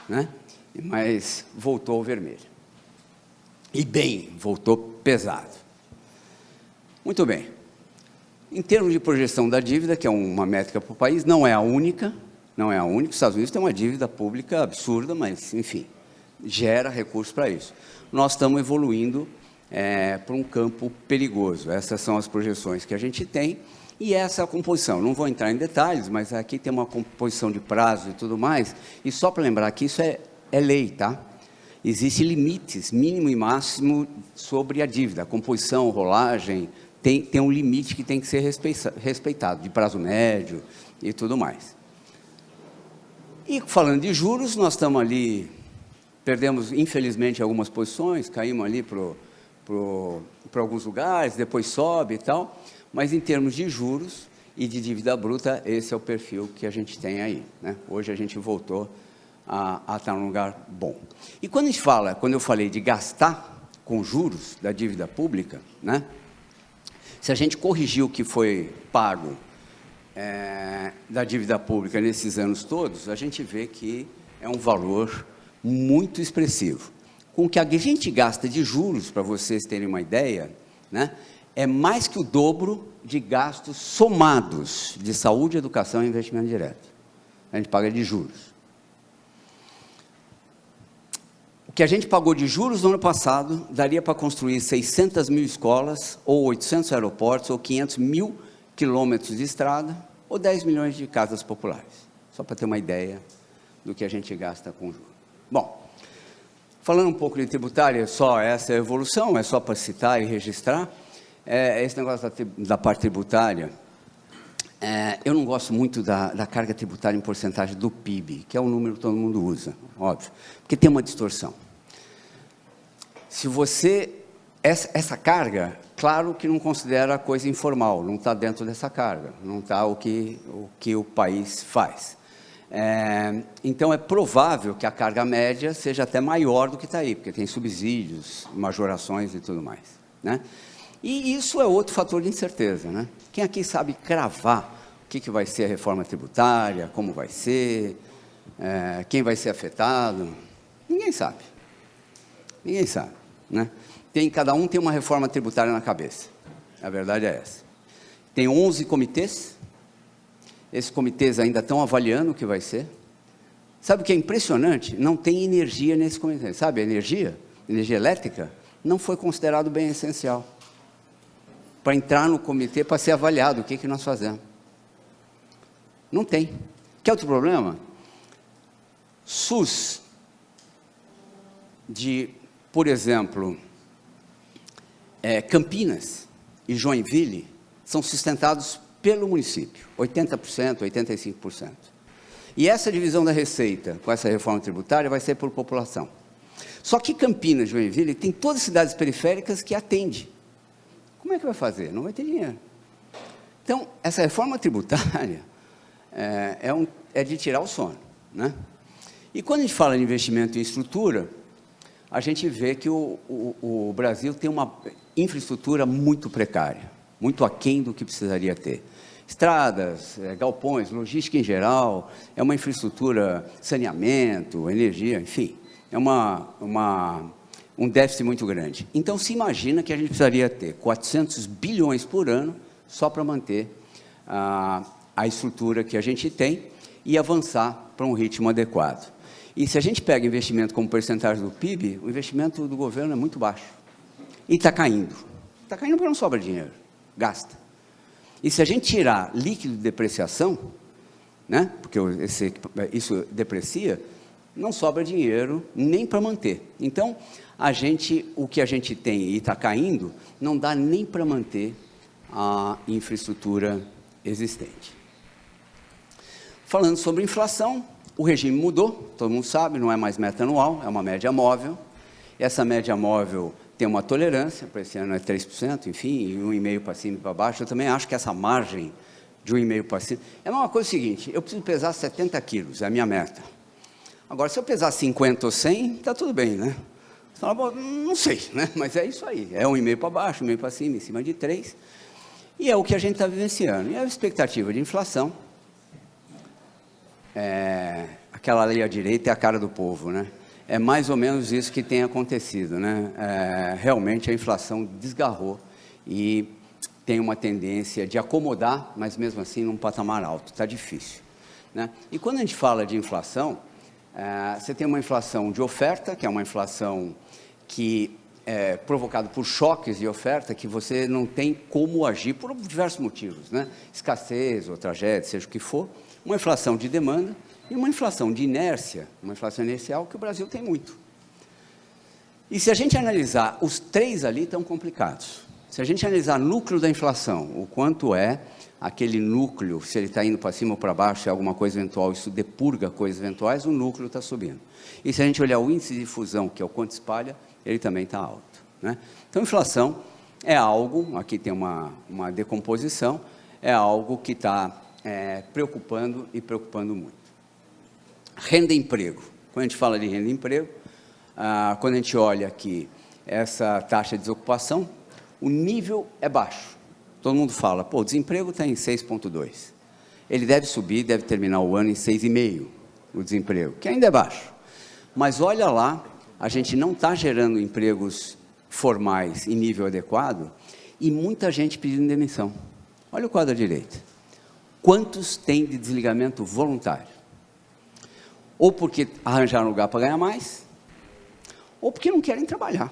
né? Mas voltou ao vermelho. E bem, voltou pesado. Muito bem. Em termos de projeção da dívida, que é uma métrica para o país, não é a única. Os Estados Unidos têm uma dívida pública absurda, mas, enfim, gera recursos para isso. Nós estamos evoluindo para um campo perigoso. Essas são as projeções que a gente tem e essa é a composição. Não vou entrar em detalhes, mas aqui tem uma composição de prazo e tudo mais. E só para lembrar que isso é lei, tá? Existem limites mínimo e máximo sobre a dívida. A composição, rolagem, tem um limite que tem que ser respeitado, de prazo médio e tudo mais. E falando de juros, nós estamos ali, perdemos infelizmente algumas posições, caímos ali para alguns lugares, depois sobe e tal, mas em termos de juros e de dívida bruta, esse é o perfil que a gente tem aí, né? Hoje a gente voltou a estar num lugar bom. E quando eu falei de gastar com juros da dívida pública, né? Se a gente corrigir o que foi pago da dívida pública nesses anos todos, a gente vê que é um valor muito expressivo. Com o que a gente gasta de juros, para vocês terem uma ideia, né, é mais que o dobro de gastos somados de saúde, educação e investimento direto. A gente paga de juros. O que a gente pagou de juros no ano passado daria para construir 600 mil escolas, ou 800 aeroportos, ou 500 mil quilômetros de estrada, ou 10 milhões de casas populares. Só para ter uma ideia do que a gente gasta com juros. Bom, falando um pouco de tributária, só essa evolução, é só para citar e registrar. Esse negócio da parte tributária, eu não gosto muito da carga tributária em porcentagem do PIB, que é um número que todo mundo usa, óbvio, porque tem uma distorção. Se você... Essa carga, claro que não considera coisa informal, não está dentro dessa carga, não está o que o país faz. Então, é provável que a carga média seja até maior do que está aí, porque tem subsídios, majorações e tudo mais, né? E isso é outro fator de incerteza, né? Quem aqui sabe cravar o que vai ser a reforma tributária, como vai ser, quem vai ser afetado? Ninguém sabe. Ninguém sabe, né? Cada um tem uma reforma tributária na cabeça. A verdade é essa. Tem 11 comitês. Esses comitês ainda estão avaliando o que vai ser. Sabe o que é impressionante? Não tem energia nesse comitê. Sabe a energia? Energia elétrica? não foi considerado bem essencial para entrar no comitê, para ser avaliado o que nós fazemos. Não tem. Quer outro problema? SUS de, por exemplo, Campinas e Joinville são sustentados pelo município, 80%, 85%. E essa divisão da receita, com essa reforma tributária, vai ser por população. Só que Campinas e Joinville tem todas as cidades periféricas que atende. Como é que vai fazer? Não vai ter dinheiro. Então, essa reforma tributária é de tirar o sono, né? E quando a gente fala de investimento em estrutura, a gente vê que o Brasil tem uma infraestrutura muito precária, muito aquém do que precisaria ter. Estradas, galpões, logística em geral, é uma infraestrutura, saneamento, energia, enfim, é um déficit muito grande. Então, se imagina que a gente precisaria ter 400 bilhões por ano só para manter a estrutura que a gente tem e avançar para um ritmo adequado. E se a gente pega investimento como percentagem do PIB, o investimento do governo é muito baixo. E está caindo. Está caindo porque não sobra dinheiro, gasta. E se a gente tirar líquido de depreciação, né, porque isso deprecia, não sobra dinheiro nem para manter. Então, o que a gente tem e está caindo, não dá nem para manter a infraestrutura existente. Falando sobre inflação, o regime mudou, todo mundo sabe, não é mais meta anual, é uma média móvel. Essa média móvel tem uma tolerância, para esse ano é 3%, enfim, 1,5% para cima e para baixo. Eu também acho que essa margem de 1,5% para cima... É uma coisa seguinte, eu preciso pesar 70 quilos, é a minha meta. Agora, se eu pesar 50 ou 100, está tudo bem, né? Você fala, bom, não sei, né? Mas é isso aí, é 1,5% para baixo, 1,5% para cima, em cima de 3%. E é o que a gente está vivenciando. E a expectativa de inflação... aquela lei à direita é a cara do povo, né? É mais ou menos isso que tem acontecido, né? Realmente a inflação desgarrou e tem uma tendência de acomodar, mas mesmo assim num patamar alto, está difícil, né? E quando a gente fala de inflação, você tem uma inflação de oferta, que é uma inflação que é provocada por choques de oferta, que você não tem como agir por diversos motivos, né? Escassez ou tragédia, seja o que for. Uma inflação de demanda e uma inflação de inércia, uma inflação inercial que o Brasil tem muito. E se a gente analisar, os três ali estão complicados. Se a gente analisar o núcleo da inflação, o quanto é aquele núcleo, se ele está indo para cima ou para baixo, é alguma coisa eventual, isso depurga coisas eventuais, o núcleo está subindo. E se a gente olhar o índice de difusão, que é o quanto espalha, ele também está alto, né? Então, inflação é algo, aqui tem uma decomposição, é algo que está preocupando e preocupando muito. Renda e emprego. Quando a gente fala de renda e emprego, quando a gente olha aqui essa taxa de desocupação, o nível é baixo. Todo mundo fala, pô, o desemprego está em 6,2. Ele deve subir, deve terminar o ano em 6,5, o desemprego, que ainda é baixo. Mas olha lá, a gente não está gerando empregos formais em nível adequado e muita gente pedindo demissão. Olha o quadro à direita. Quantos tem de desligamento voluntário? Ou porque arranjaram lugar para ganhar mais, ou porque não querem trabalhar,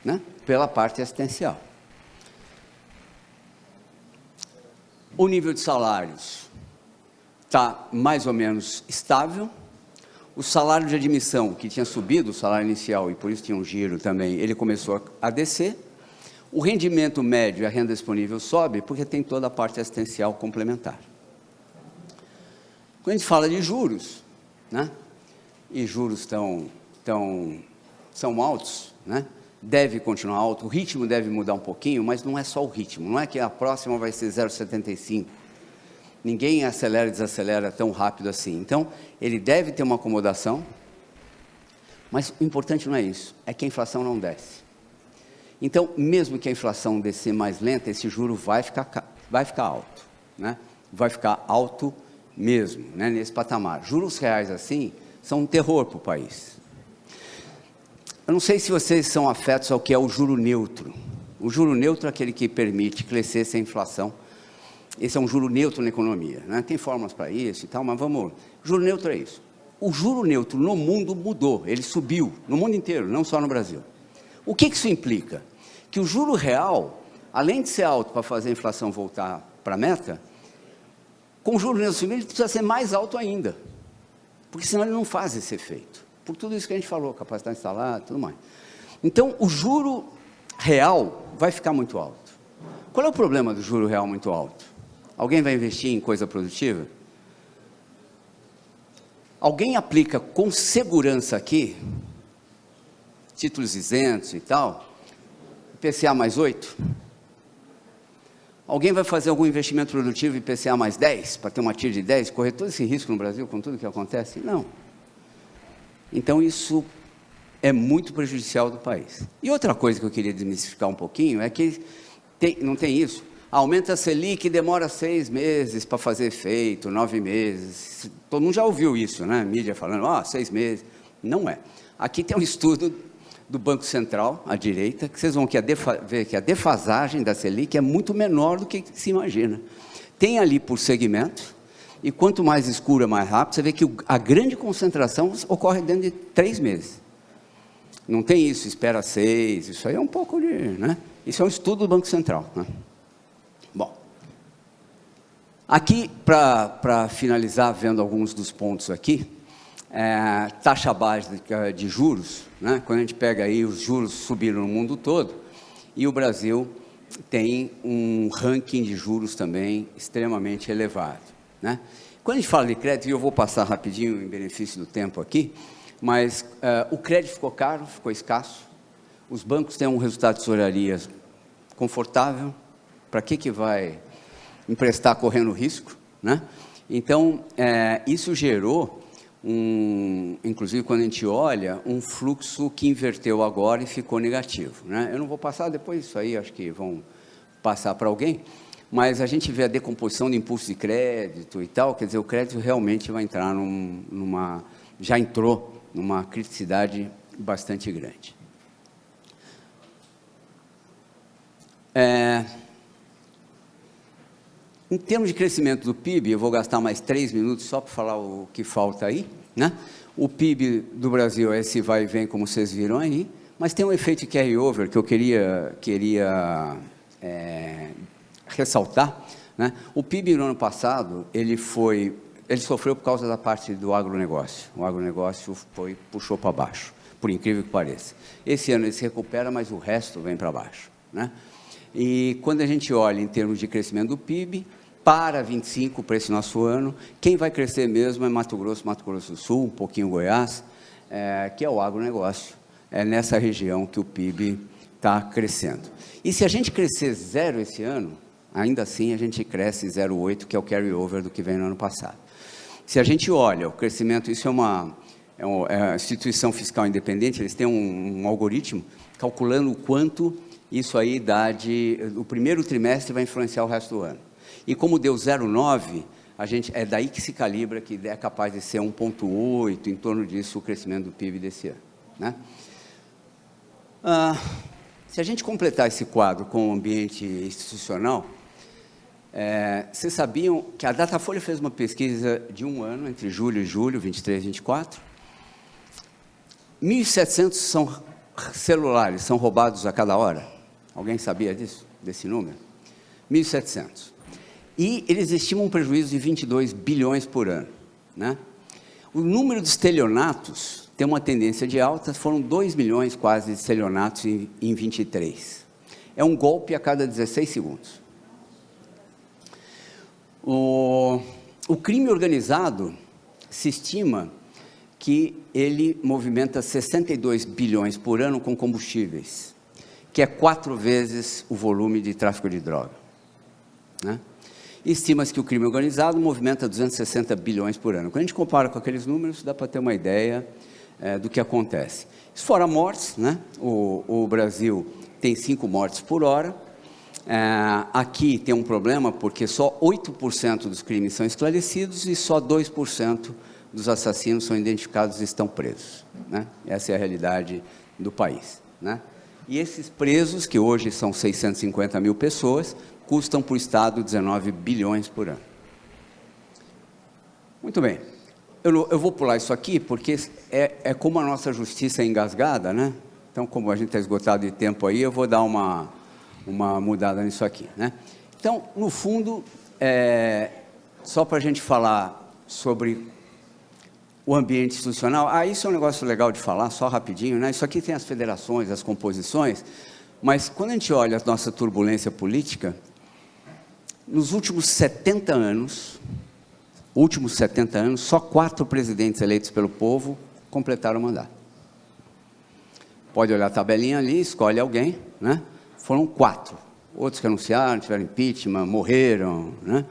né? Pela parte assistencial. O nível de salários está mais ou menos estável. O salário de admissão, que tinha subido o salário inicial, e por isso tinha um giro também, ele começou a descer. O rendimento médio e a renda disponível sobe, porque tem toda a parte assistencial complementar. Quando a gente fala de juros, né? E juros são altos, né? Deve continuar alto, o ritmo deve mudar um pouquinho, mas não é só o ritmo, não é que a próxima vai ser 0,75. Ninguém acelera e desacelera tão rápido assim. Então, ele deve ter uma acomodação, mas o importante não é isso, é que a inflação não desce. Então, mesmo que a inflação descer mais lenta, esse juro vai ficar alto, né? Vai ficar alto mesmo, né? Nesse patamar. Juros reais assim são um terror para o país. Eu não sei se vocês são afetos ao que é o juro neutro. O juro neutro é aquele que permite crescer sem inflação. Esse é um juro neutro na economia, né? Tem fórmulas para isso e tal, mas vamos... Juro neutro é isso. O juro neutro no mundo mudou, ele subiu, no mundo inteiro, não só no Brasil. O que isso implica? Que o juro real, além de ser alto para fazer a inflação voltar para a meta, com o juro nesse nível, ele precisa ser mais alto ainda, porque senão ele não faz esse efeito, por tudo isso que a gente falou, capacidade instalada, tudo mais. Então, o juro real vai ficar muito alto. Qual é o problema do juro real muito alto? Alguém vai investir em coisa produtiva? Alguém aplica com segurança aqui, títulos isentos e tal, IPCA mais 8? Alguém vai fazer algum investimento produtivo IPCA mais 10, para ter uma TIR de 10, correr todo esse risco no Brasil com tudo que acontece? Não. Então, isso é muito prejudicial do país. E outra coisa que eu queria desmistificar um pouquinho é que não tem isso. Aumenta a Selic e demora 6 meses para fazer efeito, 9 meses. Todo mundo já ouviu isso, né? Mídia falando, 6 meses. Não é. Aqui tem um estudo do Banco Central, à direita, que vocês vão ver que a defasagem da Selic é muito menor do que se imagina. Tem ali por segmento, e quanto mais escuro é mais rápido, você vê que a grande concentração ocorre dentro de 3 meses. Não tem isso, espera 6, isso aí é um pouco de... né? Isso é um estudo do Banco Central, né? Bom, aqui, para finalizar, vendo alguns dos pontos aqui, taxa básica de juros, né? Quando a gente pega aí, os juros subiram no mundo todo, e o Brasil tem um ranking de juros também extremamente elevado, né? Quando a gente fala de crédito, e eu vou passar rapidinho em benefício do tempo aqui, mas o crédito ficou caro, ficou escasso, os bancos têm um resultado de tesouraria confortável, para que vai emprestar correndo risco, né? Então, isso gerou, inclusive quando a gente olha, um fluxo que inverteu agora e ficou negativo, né? Eu não vou passar depois isso aí, acho que vão passar para alguém, mas a gente vê a decomposição de impulso de crédito e tal, quer dizer, o crédito realmente vai entrar já entrou numa criticidade bastante grande. Em termos de crescimento do PIB, eu vou gastar mais 3 minutos só para falar o que falta aí, né? O PIB do Brasil é esse vai e vem, como vocês viram aí, mas tem um efeito de carry-over que eu queria ressaltar, né? O PIB no ano passado, ele sofreu por causa da parte do agronegócio. O agronegócio puxou para baixo, por incrível que pareça. Esse ano ele se recupera, mas o resto vem para baixo, né? E quando a gente olha em termos de crescimento do PIB, para 25 para esse nosso ano, quem vai crescer mesmo é Mato Grosso do Sul, um pouquinho Goiás, que é o agronegócio. É nessa região que o PIB está crescendo. E se a gente crescer 0 esse ano, ainda assim a gente cresce 0,8, que é o carry-over do que vem no ano passado. Se a gente olha o crescimento, isso é uma instituição fiscal independente, eles têm um algoritmo calculando o quanto isso aí o primeiro trimestre vai influenciar o resto do ano. E como deu 0,9, é daí que se calibra que é capaz de ser 1,8, em torno disso, o crescimento do PIB desse ano, né? Se a gente completar esse quadro com o ambiente institucional, vocês sabiam que a Datafolha fez uma pesquisa de um ano, entre julho e julho, 23 e 24, 1.700 celulares são roubados a cada hora. Alguém sabia disso, desse número? 1.700. E eles estimam um prejuízo de 22 bilhões por ano, né? O número de estelionatos tem uma tendência de alta, foram 2 milhões quase de estelionatos em 23. É um golpe a cada 16 segundos. O crime organizado se estima que ele movimenta 62 bilhões por ano com combustíveis, que é 4 vezes o volume de tráfico de droga, né? Estima-se que o crime organizado movimenta 260 bilhões por ano. Quando a gente compara com aqueles números, dá para ter uma ideia do que acontece. Isso fora mortes, né? O Brasil tem 5 mortes por hora. Aqui tem um problema, porque só 8% dos crimes são esclarecidos e só 2% dos assassinos são identificados e estão presos, né? Essa é a realidade do país, né? E esses presos, que hoje são 650 mil pessoas, custam para o Estado 19 bilhões por ano. Muito bem. Eu vou pular isso aqui, porque como a nossa justiça é engasgada, né? Então, como a gente está esgotado de tempo aí, eu vou dar uma mudada nisso aqui, né? Então, no fundo, só para a gente falar sobre o ambiente institucional, isso é um negócio legal de falar, só rapidinho, né? Isso aqui tem as federações, as composições, mas quando a gente olha a nossa turbulência política, nos últimos 70 anos, só 4 presidentes eleitos pelo povo completaram o mandato. Pode olhar a tabelinha ali, escolhe alguém, né? Foram 4. Outros que anunciaram, tiveram impeachment, morreram, né?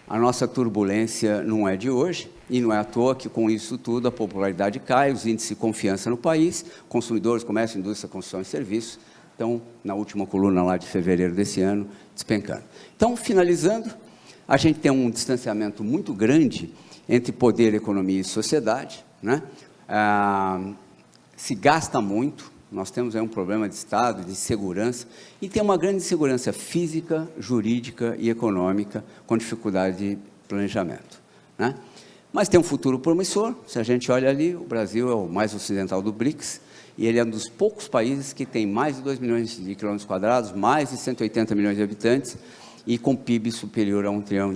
A nossa turbulência não é de hoje, e não é à toa que, com isso tudo, a popularidade cai, os índices de confiança no país, consumidores, comércio, indústria, construção e serviços, estão na última coluna lá de fevereiro desse ano, despencando. Então, finalizando, a gente tem um distanciamento muito grande entre poder, economia e sociedade, né? Se gasta muito, nós temos aí um problema de Estado, de segurança, e tem uma grande insegurança física, jurídica e econômica, com dificuldade de planejamento, né? Mas tem um futuro promissor. Se a gente olha ali, o Brasil é o mais ocidental do BRICS, e ele é um dos poucos países que tem mais de 2 milhões de quilômetros quadrados, mais de 180 milhões de habitantes, e com PIB superior a $1 trilhão.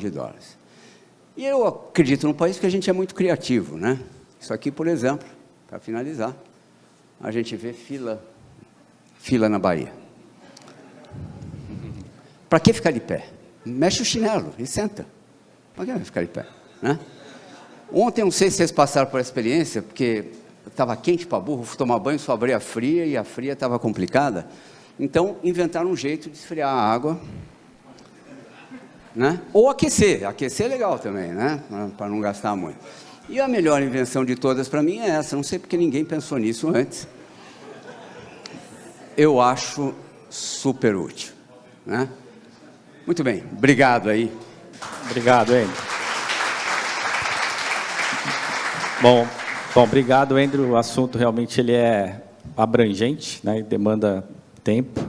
E eu acredito num país que a gente é muito criativo, né? Isso aqui, por exemplo, para finalizar, a gente vê fila na Bahia. Para que ficar de pé? Mexe o chinelo e senta. Para que ficar de pé, né? Ontem, não sei se vocês passaram por essa experiência, porque estava quente para burro, fui tomar banho, só abri a fria, e a fria estava complicada. Então, inventaram um jeito de esfriar a água, né? Ou aquecer. Aquecer é legal também, né? Para não gastar muito. E a melhor invenção de todas para mim é essa, não sei porque ninguém pensou nisso antes. Eu acho super útil, né? Muito bem, obrigado aí. Obrigado, Andrew. Bom, obrigado, Andrew. O assunto realmente ele é abrangente, né? E demanda tempo.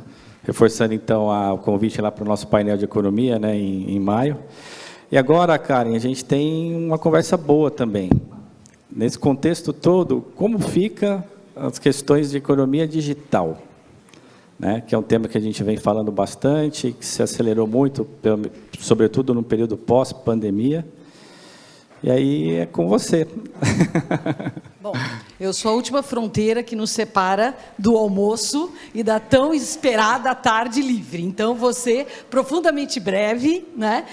Reforçando, então, o convite lá para o nosso painel de economia, né, em maio. E agora, Karen, a gente tem uma conversa boa também. Nesse contexto todo, como fica as questões de economia digital? Né, que é um tema que a gente vem falando bastante, que se acelerou muito, sobretudo no período pós-pandemia. E aí é com você. Bom, eu sou a última fronteira que nos separa do almoço e da tão esperada tarde livre. Então, você, profundamente breve, né?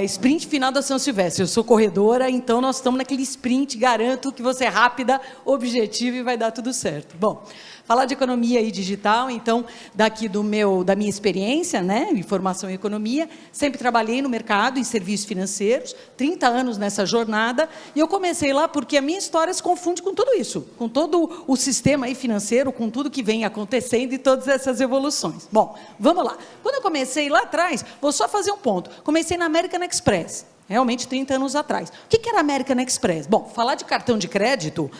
Sprint final da São Silvestre. Eu sou corredora, então nós estamos naquele sprint, garanto que você é rápida, objetiva e vai dar tudo certo. Bom, falar de economia e digital, então, daqui da minha experiência, né, em formação em economia, sempre trabalhei no mercado, em serviços financeiros, 30 anos nessa jornada, e eu comecei lá porque a minha história se confunde com tudo isso, com todo o sistema aí financeiro, com tudo que vem acontecendo e todas essas evoluções. Bom, vamos lá. Quando eu comecei lá atrás, vou só fazer um ponto, comecei na American Express, realmente 30 anos atrás. O que era American Express? Bom, falar de cartão de crédito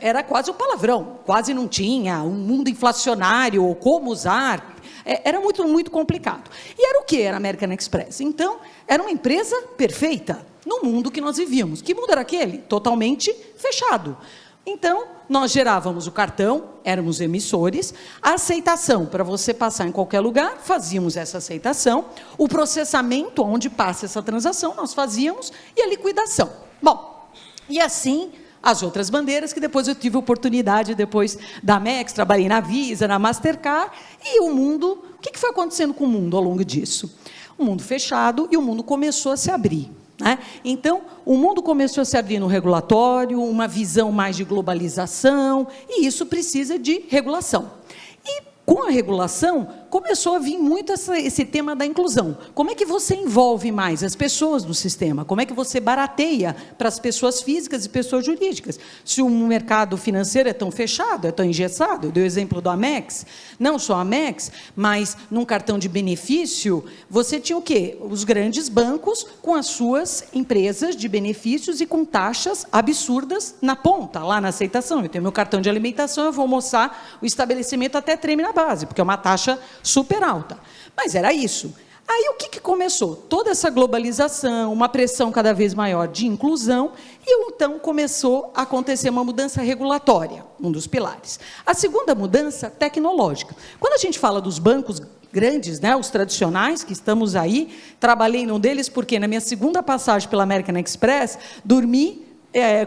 era quase um palavrão, quase não tinha, um mundo inflacionário, como usar, era muito, muito complicado. E era o que era American Express? Então, era uma empresa perfeita no mundo que nós vivíamos. Que mundo era aquele? Totalmente fechado. Então, nós gerávamos o cartão, éramos emissores, a aceitação, para você passar em qualquer lugar, fazíamos essa aceitação, o processamento, onde passa essa transação, nós fazíamos, e a liquidação. Bom, e assim, as outras bandeiras, que depois eu tive a oportunidade, depois da Amex, trabalhei na Visa, na Mastercard, e o mundo, o que foi acontecendo com o mundo ao longo disso? O mundo fechado, e o mundo começou a se abrir. Né? Então, o mundo começou a se abrir no regulatório, uma visão mais de globalização, e isso precisa de regulação. E com a regulação, começou a vir muito esse tema da inclusão. Como é que você envolve mais as pessoas no sistema? Como é que você barateia para as pessoas físicas e pessoas jurídicas? Se o mercado financeiro é tão fechado, é tão engessado, eu dei o exemplo do Amex, não só a Amex, mas num cartão de benefício, você tinha o quê? Os grandes bancos com as suas empresas de benefícios e com taxas absurdas na ponta, lá na aceitação. Eu tenho meu cartão de alimentação, eu vou almoçar, o estabelecimento até treme na base, porque é uma taxa super alta. Mas era isso. Aí o que começou? Toda essa globalização, uma pressão cada vez maior de inclusão, e então começou a acontecer uma mudança regulatória, um dos pilares. A segunda mudança, tecnológica. Quando a gente fala dos bancos grandes, né, os tradicionais, que estamos aí, trabalhei num deles porque na minha segunda passagem pela American Express, dormi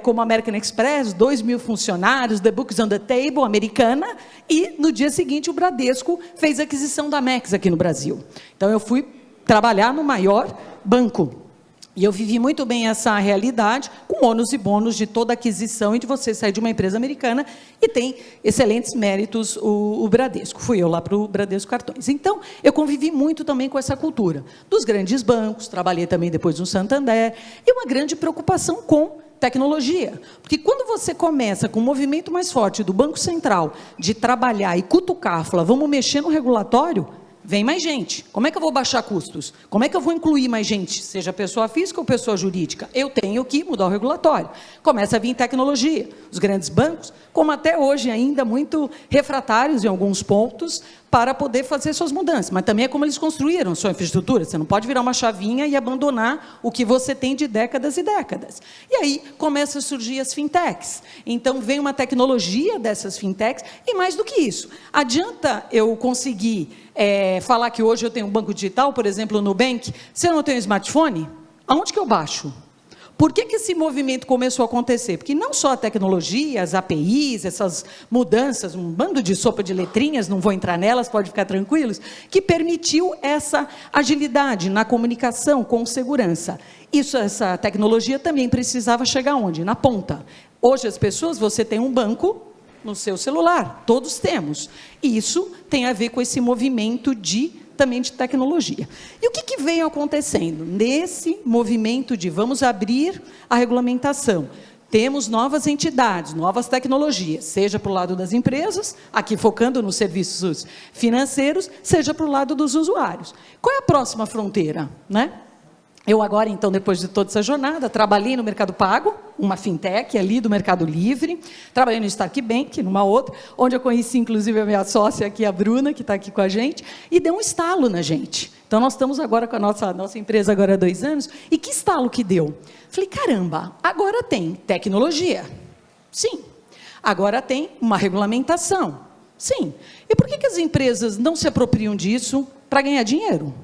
como American Express, 2.000 funcionários, The Books on the Table, americana, e no dia seguinte o Bradesco fez a aquisição da Amex aqui no Brasil. Então eu fui trabalhar no maior banco. E eu vivi muito bem essa realidade, com ônus e bônus de toda aquisição e de você sair de uma empresa americana, e tem excelentes méritos o Bradesco. Fui eu lá para o Bradesco Cartões. Então, eu convivi muito também com essa cultura dos grandes bancos, trabalhei também depois no Santander, e uma grande preocupação com tecnologia, porque quando você começa com um movimento mais forte do Banco Central de trabalhar e cutucar, falar, vamos mexer no regulatório, vem mais gente. Como é que eu vou baixar custos? Como é que eu vou incluir mais gente, seja pessoa física ou pessoa jurídica? Eu tenho que mudar o regulatório. Começa a vir tecnologia. Os grandes bancos, como até hoje ainda muito refratários em alguns pontos, para poder fazer suas mudanças. Mas também é como eles construíram sua infraestrutura. Você não pode virar uma chavinha e abandonar o que você tem de décadas e décadas. E aí começam a surgir as fintechs. Então, vem uma tecnologia dessas fintechs, e mais do que isso, adianta eu conseguir falar que hoje eu tenho um banco digital, por exemplo, no Nubank, se eu não tenho smartphone, aonde que eu baixo? Por que esse movimento começou a acontecer? Porque não só a tecnologia, as APIs, essas mudanças, um bando de sopa de letrinhas, não vou entrar nelas, pode ficar tranquilos, que permitiu essa agilidade na comunicação com segurança. Essa tecnologia também precisava chegar onde? Na ponta. Hoje as pessoas, você tem um banco no seu celular, todos temos. E isso tem a ver com esse movimento também de tecnologia. E o que veio acontecendo? Nesse movimento de vamos abrir a regulamentação, temos novas entidades, novas tecnologias, seja para o lado das empresas, aqui focando nos serviços financeiros, seja para o lado dos usuários. Qual é a próxima fronteira, né? Eu agora, então, depois de toda essa jornada, trabalhei no Mercado Pago, uma fintech ali do Mercado Livre, trabalhei no Stark Bank, numa outra, onde eu conheci, inclusive, a minha sócia aqui, a Bruna, que está aqui com a gente, e deu um estalo na gente. Então, nós estamos agora com a nossa empresa agora há 2 anos, e que estalo que deu? Falei, caramba, agora tem tecnologia. Sim. Agora tem uma regulamentação. Sim. E por que as empresas não se apropriam disso para ganhar dinheiro?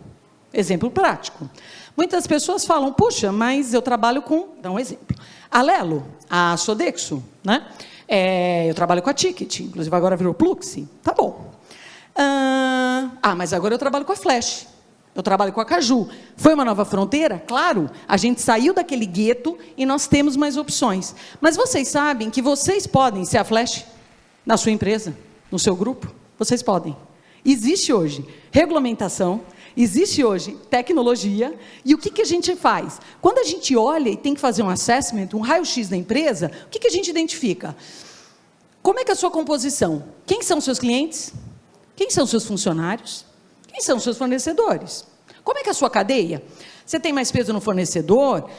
Exemplo prático. Muitas pessoas falam, puxa, mas eu trabalho com... Dá um exemplo. A Lelo, a Sodexo, né? Eu trabalho com a Ticket, inclusive agora virou Pluxi. Tá bom. Mas agora eu trabalho com a Flash. Eu trabalho com a Caju. Foi uma nova fronteira? Claro, a gente saiu daquele gueto e nós temos mais opções. Mas vocês sabem que vocês podem ser a Flash na sua empresa, no seu grupo? Vocês podem. Existe hoje regulamentação, existe hoje tecnologia, e o que a gente faz? Quando a gente olha e tem que fazer um assessment, um raio-x da empresa, o que a gente identifica? Como é que é a sua composição? Quem são os seus clientes? Quem são os seus funcionários? Quem são os seus fornecedores? Como é que é a sua cadeia? Você tem mais peso no fornecedor?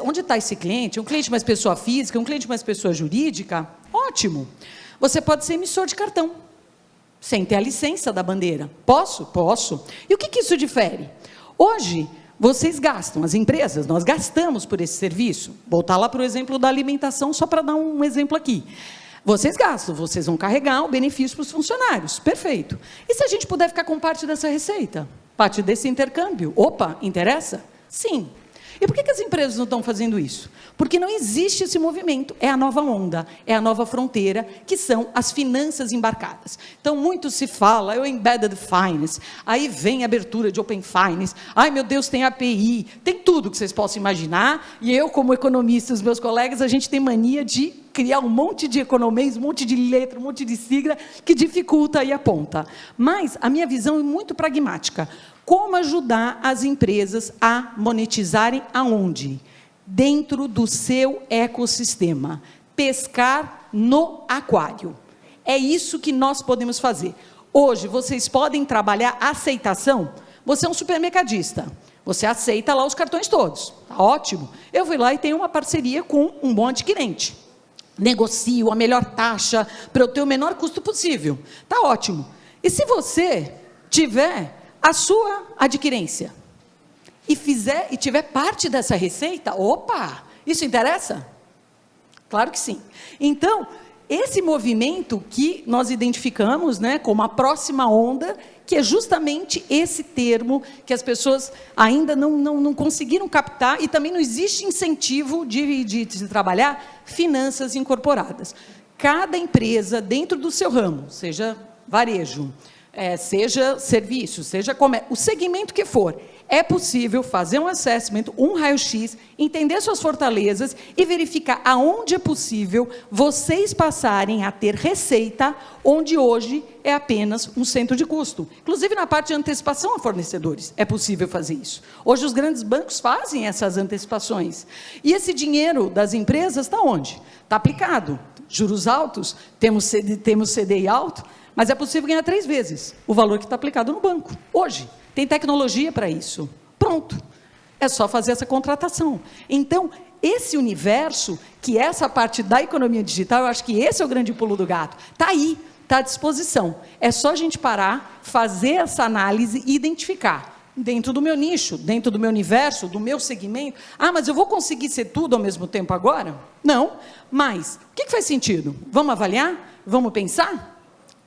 Onde está esse cliente? Um cliente mais pessoa física? Um cliente mais pessoa jurídica? Ótimo! Você pode ser emissor de cartão, sem ter a licença da bandeira. Posso? Posso. E o que isso difere? Hoje, vocês gastam, as empresas, nós gastamos por esse serviço. Voltar lá para o exemplo da alimentação, só para dar um exemplo aqui. Vocês gastam, vocês vão carregar o benefício para os funcionários. Perfeito. E se a gente puder ficar com parte dessa receita? Parte desse intercâmbio? Opa, interessa? Sim. E por que as empresas não estão fazendo isso? Porque não existe esse movimento, é a nova onda, é a nova fronteira, que são as finanças embarcadas. Então, muito se fala, embedded finance, aí vem a abertura de open finance, ai meu Deus, tem API, tem tudo que vocês possam imaginar, e eu, como economista, os meus colegas, a gente tem mania de criar um monte de economês, um monte de letra, um monte de sigla, que dificulta aí a ponta. Mas a minha visão é muito pragmática. Como ajudar as empresas a monetizarem aonde? Dentro do seu ecossistema. Pescar no aquário. É isso que nós podemos fazer. Hoje, vocês podem trabalhar aceitação. Você é um supermercadista. Você aceita lá os cartões todos. Tá ótimo. Eu vou lá e tenho uma parceria com um bom adquirente. Negocio a melhor taxa para eu ter o menor custo possível. Tá ótimo. E se você tiver a sua adquirência e tiver parte dessa receita, opa, isso interessa? Claro que sim. Então, esse movimento que nós identificamos, né, como a próxima onda, que é justamente esse termo que as pessoas ainda não conseguiram captar, e também não existe incentivo de trabalhar finanças incorporadas. Cada empresa, dentro do seu ramo, seja varejo, seja serviço, seja comércio, o segmento que for, é possível fazer um assessment, um raio-x, entender suas fortalezas e verificar aonde é possível vocês passarem a ter receita, onde hoje é apenas um centro de custo. Inclusive na parte de antecipação a fornecedores, é possível fazer isso. Hoje os grandes bancos fazem essas antecipações. E esse dinheiro das empresas está onde? Está aplicado. Juros altos, temos CDI alto, mas é possível ganhar 3 vezes o valor que está aplicado no banco, hoje. Tem tecnologia para isso. Pronto. É só fazer essa contratação. Então, esse universo, que é essa parte da economia digital, eu acho que esse é o grande pulo do gato. Está aí, está à disposição. É só a gente parar, fazer essa análise e identificar. Dentro do meu nicho, dentro do meu universo, do meu segmento. Ah, mas eu vou conseguir ser tudo ao mesmo tempo agora? Não. Mas, o que faz sentido? Vamos avaliar? Vamos pensar?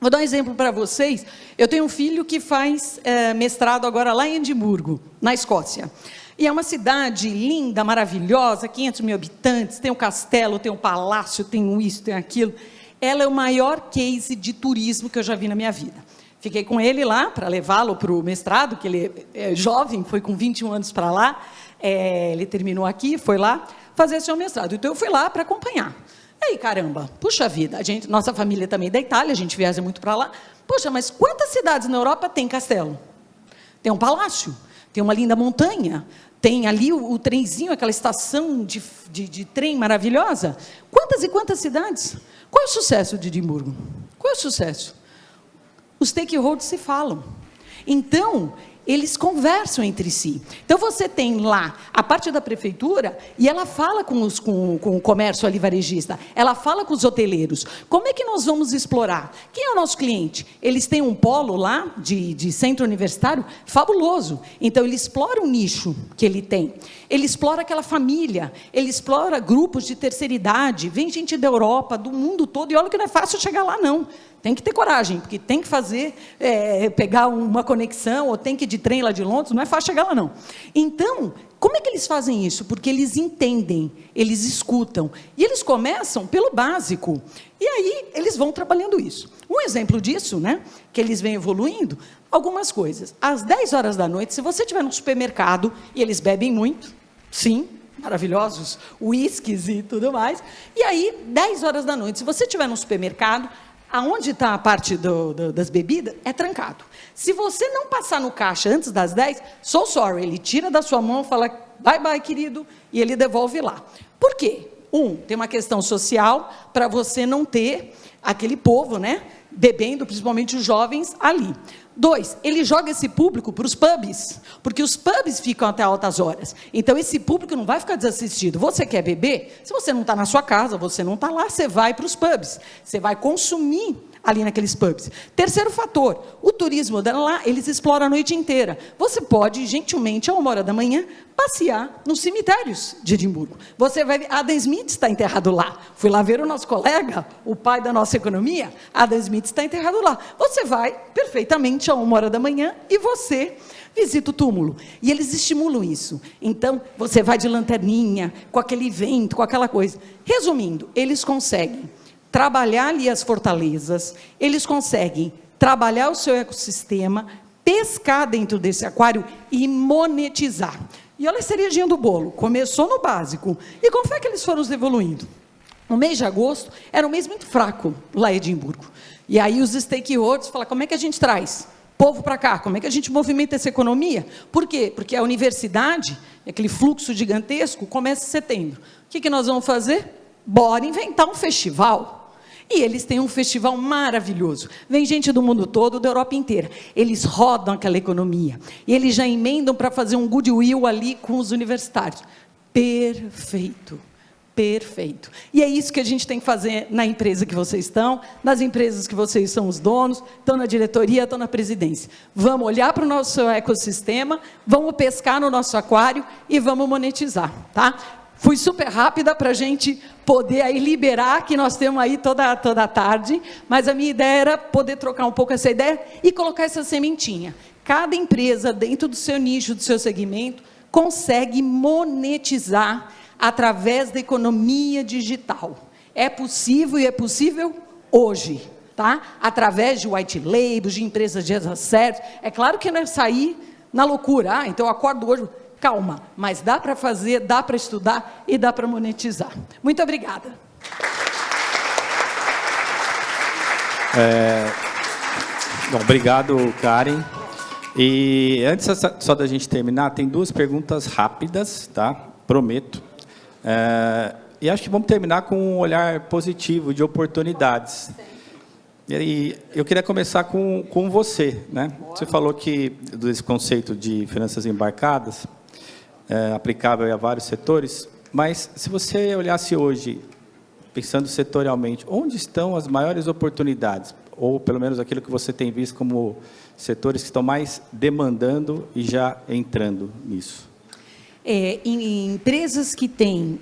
Vou dar um exemplo para vocês. Eu tenho um filho que faz mestrado agora lá em Edimburgo, na Escócia. E é uma cidade linda, maravilhosa, 500 mil habitantes, tem um castelo, tem um palácio, tem isso, tem aquilo. Ela é o maior case de turismo que eu já vi na minha vida. Fiquei com ele lá para levá-lo para o mestrado, que ele é jovem, foi com 21 anos para lá. Ele terminou aqui, foi lá fazer seu mestrado. Então eu fui lá para acompanhar. Aí, caramba, puxa vida, nossa família também é da Itália, a gente viaja muito para lá. Poxa, mas quantas cidades na Europa tem castelo? Tem um palácio, tem uma linda montanha, tem ali o trenzinho, aquela estação de trem maravilhosa. Quantas e quantas cidades? Qual é o sucesso de Edimburgo? Qual é o sucesso? Os stakeholders se falam. Então, eles conversam entre si. Então, você tem lá a parte da prefeitura e ela fala com o comércio ali varejista, ela fala com os hoteleiros. Como é que nós vamos explorar? Quem é o nosso cliente? Eles têm um polo lá de centro universitário fabuloso. Então, ele explora o nicho que ele tem. Ele explora aquela família, ele explora grupos de terceira idade, vem gente da Europa, do mundo todo, e olha que não é fácil chegar lá, não. Tem que ter coragem, porque tem que fazer, pegar uma conexão, ou tem que ir de trem lá de Londres, não é fácil chegar lá, não. Então, como é que eles fazem isso? Porque eles entendem, eles escutam, e eles começam pelo básico, e aí eles vão trabalhando isso. Um exemplo disso, né, que eles vêm evoluindo, algumas coisas. Às 10 horas da noite, se você estiver no supermercado, e eles bebem muito, sim, maravilhosos, uísques e tudo mais, e aí, 10 horas da noite, se você estiver no supermercado, aonde está a parte das bebidas, é trancado. Se você não passar no caixa antes das 10, so sorry, ele tira da sua mão, fala, bye bye, querido, e ele devolve lá. Por quê? Tem uma questão social, para você não ter aquele povo, né, bebendo, principalmente os jovens, ali. 2, ele joga esse público para os pubs, porque os pubs ficam até altas horas. Então, esse público não vai ficar desassistido. Você quer beber? Se você não está na sua casa, você não está lá, você vai para os pubs. Você vai consumir ali naqueles pubs. Terceiro fator, o turismo lá, eles exploram a noite inteira. Você pode, gentilmente, a 1h da manhã, passear nos cemitérios de Edimburgo. Você vai ver, Adam Smith está enterrado lá. Fui lá ver o nosso colega, o pai da nossa economia, Adam Smith está enterrado lá. Você vai perfeitamente a 1h da manhã e você visita o túmulo. E eles estimulam isso. Então, você vai de lanterninha, com aquele vento, com aquela coisa. Resumindo, eles conseguem trabalhar ali as fortalezas, eles conseguem trabalhar o seu ecossistema, pescar dentro desse aquário e monetizar. E olha a cerejinha do bolo, começou no básico. E como foi que eles foram evoluindo? O mês de agosto era um mês muito fraco lá em Edimburgo. E aí os stakeholders falaram, como é que a gente traz povo para cá? Como é que a gente movimenta essa economia? Por quê? Porque a universidade, aquele fluxo gigantesco, começa em setembro. O que nós vamos fazer? Bora inventar um festival. E eles têm um festival maravilhoso. Vem gente do mundo todo, da Europa inteira. Eles rodam aquela economia. E eles já emendam para fazer um goodwill ali com os universitários. Perfeito. perfeito. E é isso que a gente tem que fazer na empresa que vocês estão, nas empresas que vocês são os donos, estão na diretoria, estão na presidência. Vamos olhar para o nosso ecossistema, vamos pescar no nosso aquário e vamos monetizar, tá? Fui super rápida para a gente poder aí liberar, que nós temos aí toda a tarde, mas a minha ideia era poder trocar um pouco essa ideia e colocar essa sementinha. Cada empresa, dentro do seu nicho, do seu segmento, consegue monetizar através da economia digital. É possível e é possível hoje, tá? Através de white labels, de empresas de certo. É claro que não é sair na loucura. Então eu acordo hoje, calma, mas dá para fazer, dá para estudar e dá para monetizar. Muito obrigada. Bom, obrigado, Karen. E antes só da gente terminar, tem 2 perguntas rápidas, tá? Prometo. E acho que vamos terminar com um olhar positivo de oportunidades. E eu queria começar com você, né? Você falou que desse conceito de finanças embarcadas, aplicável a vários setores, mas se você olhasse hoje, pensando setorialmente, onde estão as maiores oportunidades? Ou pelo menos aquilo que você tem visto como setores que estão mais demandando e já entrando nisso? Em empresas que têm,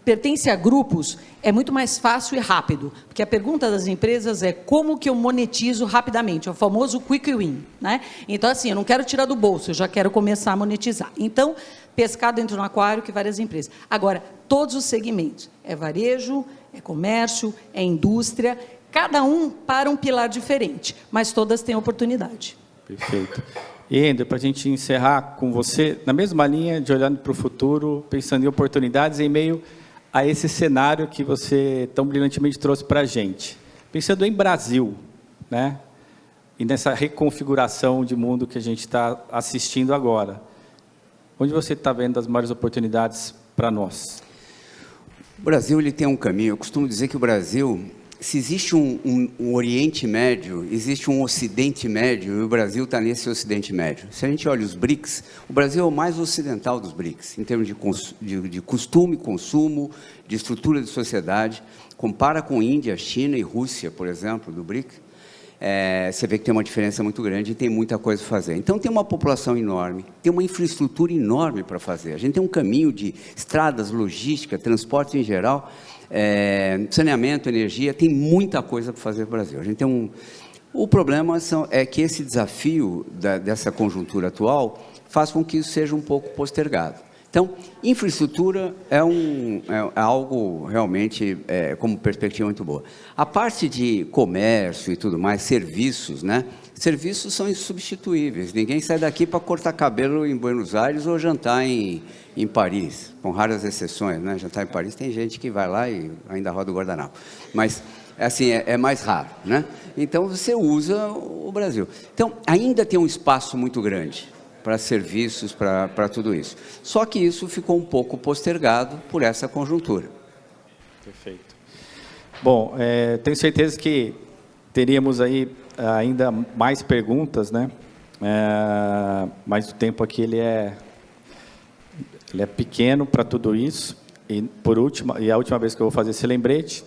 pertencem a grupos, é muito mais fácil e rápido, porque a pergunta das empresas é como que eu monetizo rapidamente, é o famoso quick win, né? Então, assim, eu não quero tirar do bolso, eu já quero começar a monetizar. Então, pescar dentro do aquário que várias empresas. Agora, todos os segmentos, é varejo, é comércio, é indústria, cada um para um pilar diferente, mas todas têm oportunidade. Perfeito. E, André, para a gente encerrar com você, na mesma linha de olhando para o futuro, pensando em oportunidades em meio a esse cenário que você tão brilhantemente trouxe para a gente. Pensando em Brasil, né? E nessa reconfiguração de mundo que a gente está assistindo agora. Onde você está vendo as maiores oportunidades para nós? O Brasil ele tem um caminho. Eu costumo dizer que o Brasil, se existe um Oriente Médio, existe um Ocidente Médio, e o Brasil está nesse Ocidente Médio. Se a gente olha os BRICS, o Brasil é o mais ocidental dos BRICS, em termos de costume, consumo, de estrutura de sociedade. Compara com Índia, China e Rússia, por exemplo, do BRICS, você vê que tem uma diferença muito grande e tem muita coisa a fazer. Então, tem uma população enorme, tem uma infraestrutura enorme para fazer. A gente tem um caminho de estradas, logística, transporte em geral, saneamento, energia, tem muita coisa para fazer no Brasil. A gente tem o problema é que esse desafio dessa conjuntura atual faz com que isso seja um pouco postergado. Então, infraestrutura é algo realmente como perspectiva muito boa. A parte de comércio e tudo mais, serviços, né? Serviços são insubstituíveis. Ninguém sai daqui para cortar cabelo em Buenos Aires ou jantar em Paris, com raras exceções, né? Jantar em Paris tem gente que vai lá e ainda roda o guardanapo. Mas, assim, é mais raro, né? Então, você usa o Brasil. Então, ainda tem um espaço muito grande para serviços, para tudo isso. Só que isso ficou um pouco postergado por essa conjuntura. Perfeito. Bom, tenho certeza que teríamos aí ainda mais perguntas, né? Mas o tempo aqui ele é pequeno para tudo isso. E a última vez que eu vou fazer esse lembrete,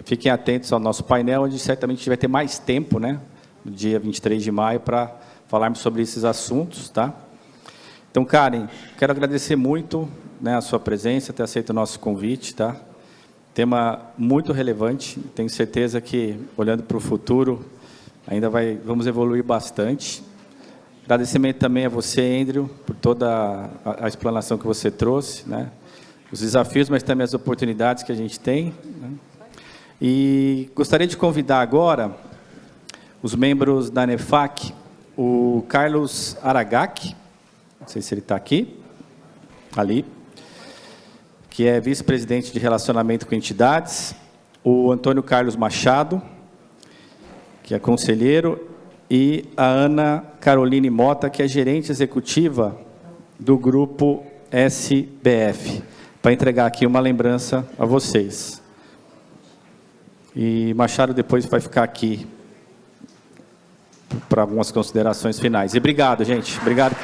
fiquem atentos ao nosso painel, onde certamente a gente vai ter mais tempo, né? No dia 23 de maio, para falarmos sobre esses assuntos, tá? Então, Karen, quero agradecer muito, né, a sua presença, ter aceito o nosso convite, tá? Tema muito relevante, tenho certeza que, olhando para o futuro, ainda vamos evoluir bastante. Agradecimento também a você, Andrew, por toda a explanação que você trouxe, né? Os desafios, mas também as oportunidades que a gente tem, né? E gostaria de convidar agora os membros da NEFAC, o Carlos Aragaki, não sei se ele está aqui, ali, que é vice-presidente de relacionamento com entidades, o Antônio Carlos Machado, que é conselheiro, e a Ana Caroline Mota, que é gerente executiva do grupo SBF, para entregar aqui uma lembrança a vocês. E Machado depois vai ficar aqui para algumas considerações finais. E obrigado, gente. Obrigado.